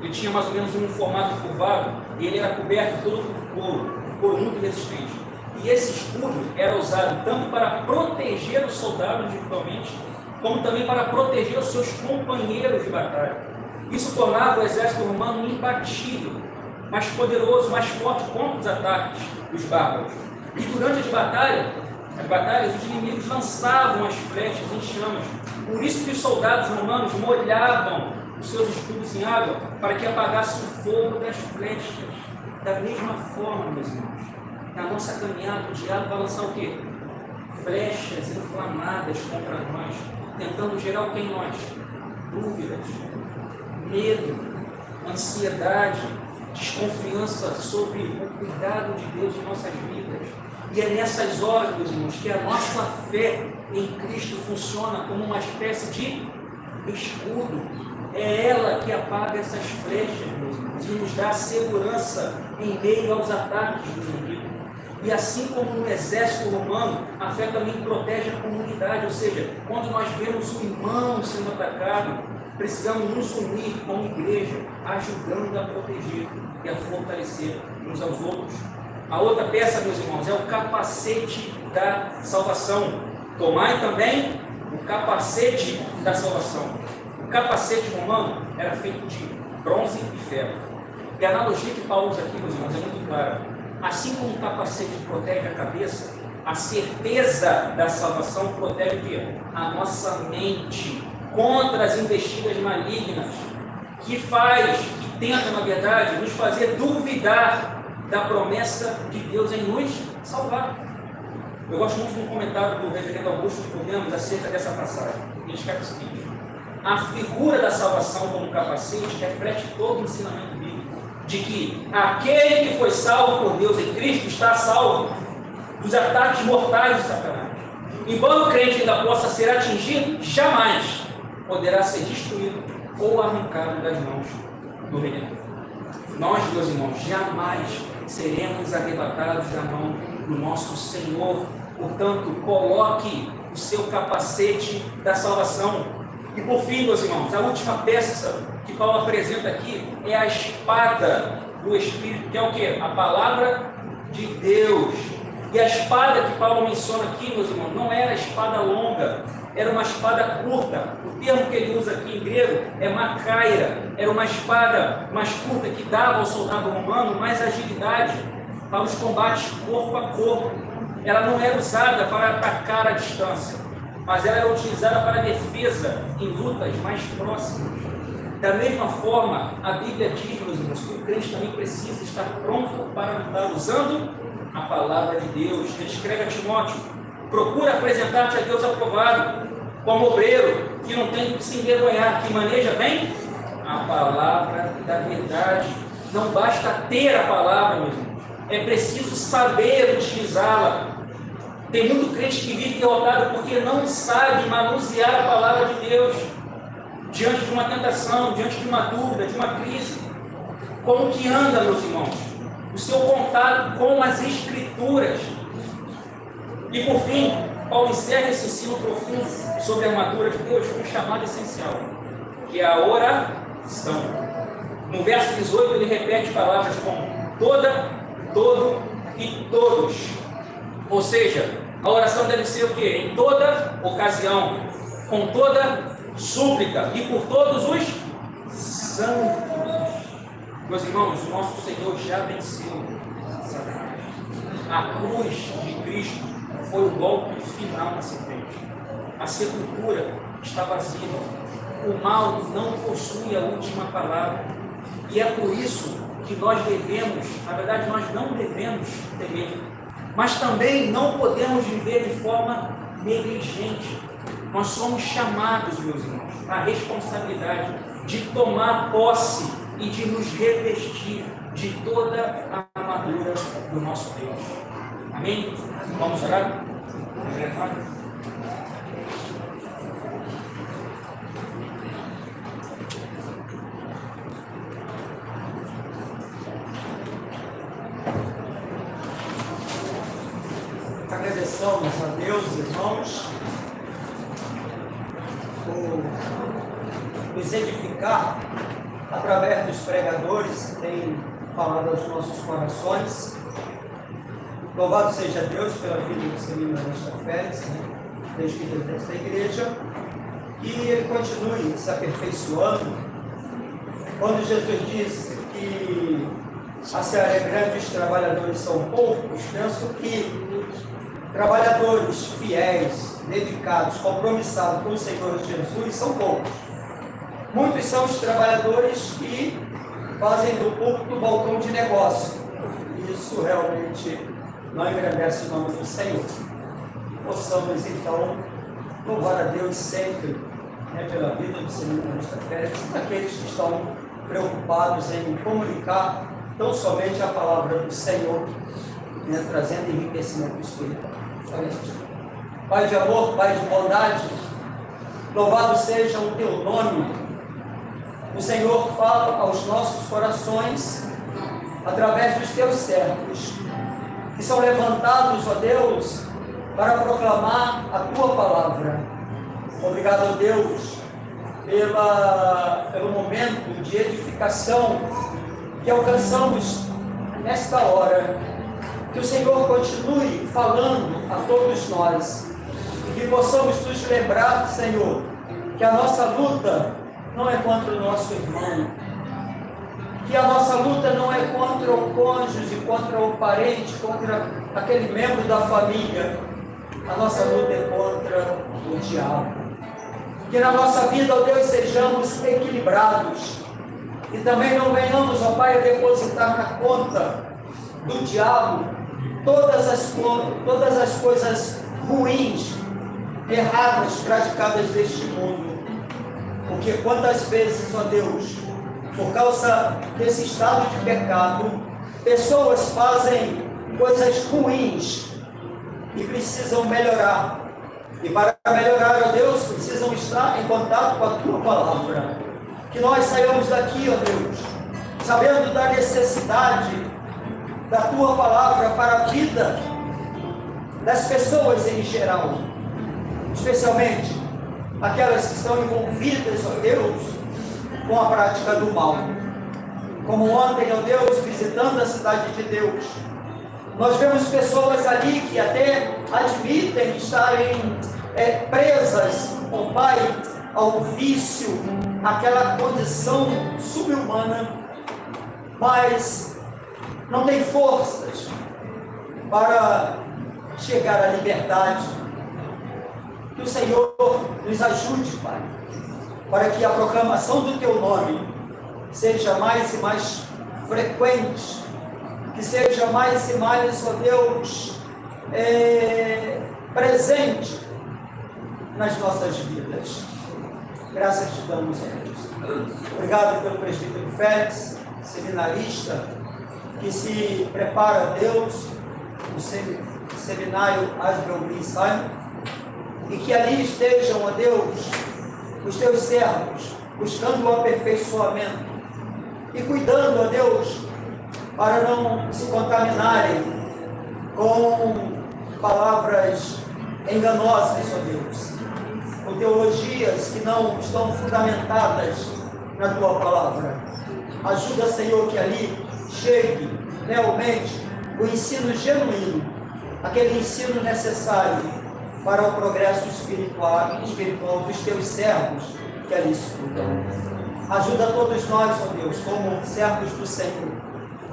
Ele tinha mais ou menos um formato curvado e ele era coberto todo por couro muito resistente. E esse escudo era usado tanto para proteger o soldado individualmente, como também para proteger os seus companheiros de batalha. Isso tornava o exército romano imbatível, mais poderoso, mais forte contra os ataques dos bárbaros. E durante as batalhas, os inimigos lançavam as flechas em chamas. Por isso que os soldados romanos molhavam os seus escudos em água para que apagasse o fogo das flechas. Da mesma forma, meus irmãos, na nossa caminhada, o diabo vai lançar o quê? Flechas inflamadas contra nós, tentando gerar o que em nós? Dúvidas, medo, ansiedade, desconfiança sobre o cuidado de Deus em nossas vidas. E é nessas horas, meus irmãos, que a nossa fé em Cristo funciona como uma espécie de escudo. É ela que apaga essas flechas, meus irmãos, e nos dá segurança em meio aos ataques do inimigo. E assim como no exército romano, a fé também protege a comunidade, ou seja, quando nós vemos um irmão sendo atacado, precisamos nos unir como igreja, ajudando a proteger e a fortalecer uns aos outros. A outra peça, meus irmãos, é o capacete da salvação. Tomai também o capacete da salvação. O capacete romano era feito de bronze e ferro. E a analogia que Paulo usa aqui, meus irmãos, é muito clara. Assim como o capacete protege a cabeça, a certeza da salvação protege o quê? A nossa mente contra as investidas malignas, que tenta, na verdade, nos fazer duvidar da promessa de Deus em nos salvar. Eu gosto muito de um comentário do reverendo Augusto Nicodemos acerca dessa passagem. Ele escreve o seguinte: a figura da salvação como capacete reflete todo o ensinamento bíblico, de que aquele que foi salvo por Deus em Cristo está salvo dos ataques mortais de Satanás. Embora o crente ainda possa ser atingido, jamais poderá ser destruído ou arrancado das mãos do Redentor. Nós, meus irmãos, jamais seremos arrebatados da mão do nosso Senhor. Portanto, coloque o seu capacete da salvação. E por fim, meus irmãos, a última peça que Paulo apresenta aqui é a espada do Espírito, que é o quê? A palavra de Deus. E a espada que Paulo menciona aqui, meus irmãos, não era espada longa, era uma espada curta. O termo que ele usa aqui em grego é macaira. Era uma espada mais curta que dava ao soldado romano mais agilidade para os combates corpo a corpo. Ela não era usada para atacar à distância, mas ela era utilizada para defesa em lutas mais próximas. Da mesma forma, a Bíblia diz, meus irmãos, que o crente também precisa estar pronto para lutar usando a palavra de Deus. Ele escreve a Timóteo: procura apresentar-te a Deus aprovado, como obreiro, que não tem que se envergonhar, que maneja bem a palavra da verdade. Não basta ter a palavra, meus irmãos, é preciso saber utilizá-la. Tem muito crente que vive derrotado porque não sabe manusear a palavra de Deus diante de uma tentação, diante de uma dúvida, de uma crise. Como que anda, meus irmãos, o seu contato com as Escrituras? E por fim, Paulo encerra esse ensino profundo sobre a armadura de Deus com um chamado essencial, que é a oração. No verso 18 ele repete palavras como toda, todo e todos. Ou seja, a oração deve ser o quê? Em toda ocasião, com toda súplica e por todos os santos. Meus irmãos, o nosso Senhor já venceu Satanás. A cruz de Cristo foi o golpe final na serpente. A sepultura está vazia. O mal não possui a última palavra. E é por isso que nós devemos, na verdade nós não devemos temer, mas também não podemos viver de forma negligente. Nós somos chamados, meus irmãos, à responsabilidade de tomar posse e de nos revestir de toda a armadura do nosso Deus. Amém? Vamos orar?
Agradecemos a Deus, irmãos, por nos edificar através dos pregadores que têm falado aos nossos corações. Louvado seja Deus pela vida do Senhor nesta festa, desde que Deus desta igreja, e Ele continue se aperfeiçoando. Quando Jesus disse que a seara é grande e os trabalhadores são poucos, penso que trabalhadores fiéis, dedicados, compromissados com o Senhor Jesus são poucos. Muitos são os trabalhadores que fazem do púlpito balcão de negócio. Isso realmente não engrandece o nome do Senhor. Possamos então louvar a Deus sempre, pela vida do Senhor nesta festa, daqueles que estão preocupados em comunicar tão somente a palavra do Senhor, trazendo enriquecimento espiritual. Pai de amor, Pai de bondade, louvado seja o teu nome. O Senhor fala aos nossos corações através dos teus servos, que são levantados, ó Deus, para proclamar a tua palavra. Obrigado, ó Deus, pelo momento de edificação que alcançamos nesta hora. Que o Senhor continue falando a todos nós e que possamos nos lembrar, Senhor, que a nossa luta não é contra o nosso irmão, que a nossa luta não é contra o cônjuge, contra o parente, contra aquele membro da família. A nossa luta é contra o diabo. Que na nossa vida, ó Deus, sejamos equilibrados e também não venhamos, ó Pai, a depositar na conta do diabo todas as coisas ruins, erradas, praticadas deste mundo. Porque quantas vezes, ó Deus, por causa desse estado de pecado, pessoas fazem coisas ruins e precisam melhorar. E para melhorar, ó Deus, precisam estar em contato com a tua palavra. Que nós saiamos daqui, ó Deus, sabendo da necessidade da Tua palavra para a vida das pessoas em geral, especialmente aquelas que estão envolvidas, ó Deus, com a prática do mal. Como ontem, ó Deus, visitando a cidade de Deus, nós vemos pessoas ali que até admitem estarem presas, ó Pai, ao vício, àquela condição subhumana, mas não tem forças para chegar à liberdade. Que o Senhor nos ajude, Pai, para que a proclamação do Teu nome seja mais e mais frequente, que seja mais e mais, ó Deus, presente nas nossas vidas. Graças te damos, ó Deus. Obrigado pelo presbítero Félix, seminarista, que se prepara, Deus, no seminário Asbel Simon, e que ali estejam, ó Deus, os teus servos, buscando o aperfeiçoamento e cuidando, ó Deus, para não se contaminarem com palavras enganosas, ó Deus, com teologias que não estão fundamentadas na Tua palavra. Ajuda, Senhor, que ali chegue realmente o ensino genuíno, aquele ensino necessário para o progresso espiritual dos Teus servos que ali estudam. Ajuda todos nós, ó Deus, como servos do Senhor,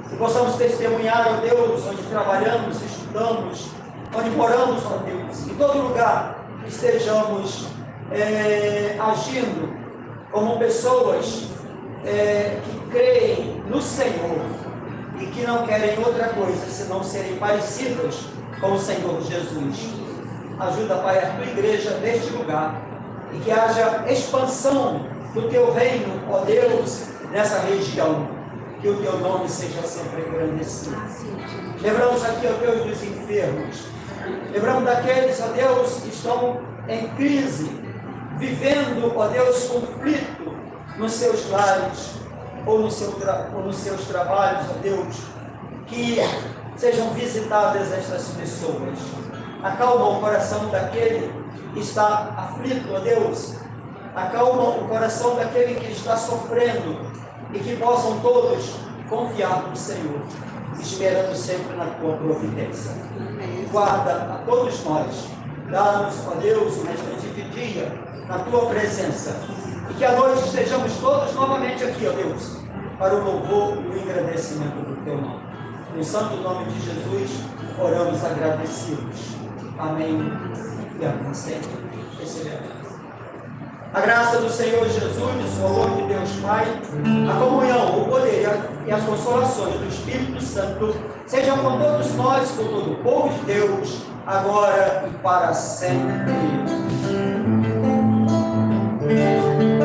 que possamos testemunhar, ó Deus, onde trabalhamos, estudamos, onde moramos, ó Deus, em todo lugar estejamos agindo como pessoas que creem no Senhor e que não querem outra coisa senão serem parecidas com o Senhor Jesus. Ajuda, Pai, a Tua igreja neste lugar e que haja expansão do Teu reino, ó Deus, nessa região. Que o Teu nome seja sempre engrandecido. Lembramos aqui, ó Deus, dos enfermos. Lembramos daqueles, ó Deus, que estão em crise, vivendo, ó Deus, conflito nos seus lares ou nos seus trabalhos, ó Deus. Que sejam visitadas estas pessoas. Acalma o coração daquele que está aflito, ó Deus. Acalma o coração daquele que está sofrendo e que possam todos confiar no Senhor, esperando sempre na Tua providência. Guarda a todos nós, dá-nos, ó Deus, o restante de dia na Tua presença e que à noite estejamos todos novamente aqui, ó Deus, para o louvor e o engrandecimento do Teu nome. No santo nome de Jesus, oramos agradecidos. Amém e amém sempre. Recebemos. A graça do Senhor Jesus, o amor de Deus Pai, a comunhão, o poder e as consolações do Espírito Santo sejam com todos nós, com todo o povo de Deus, agora e para sempre.
Amém.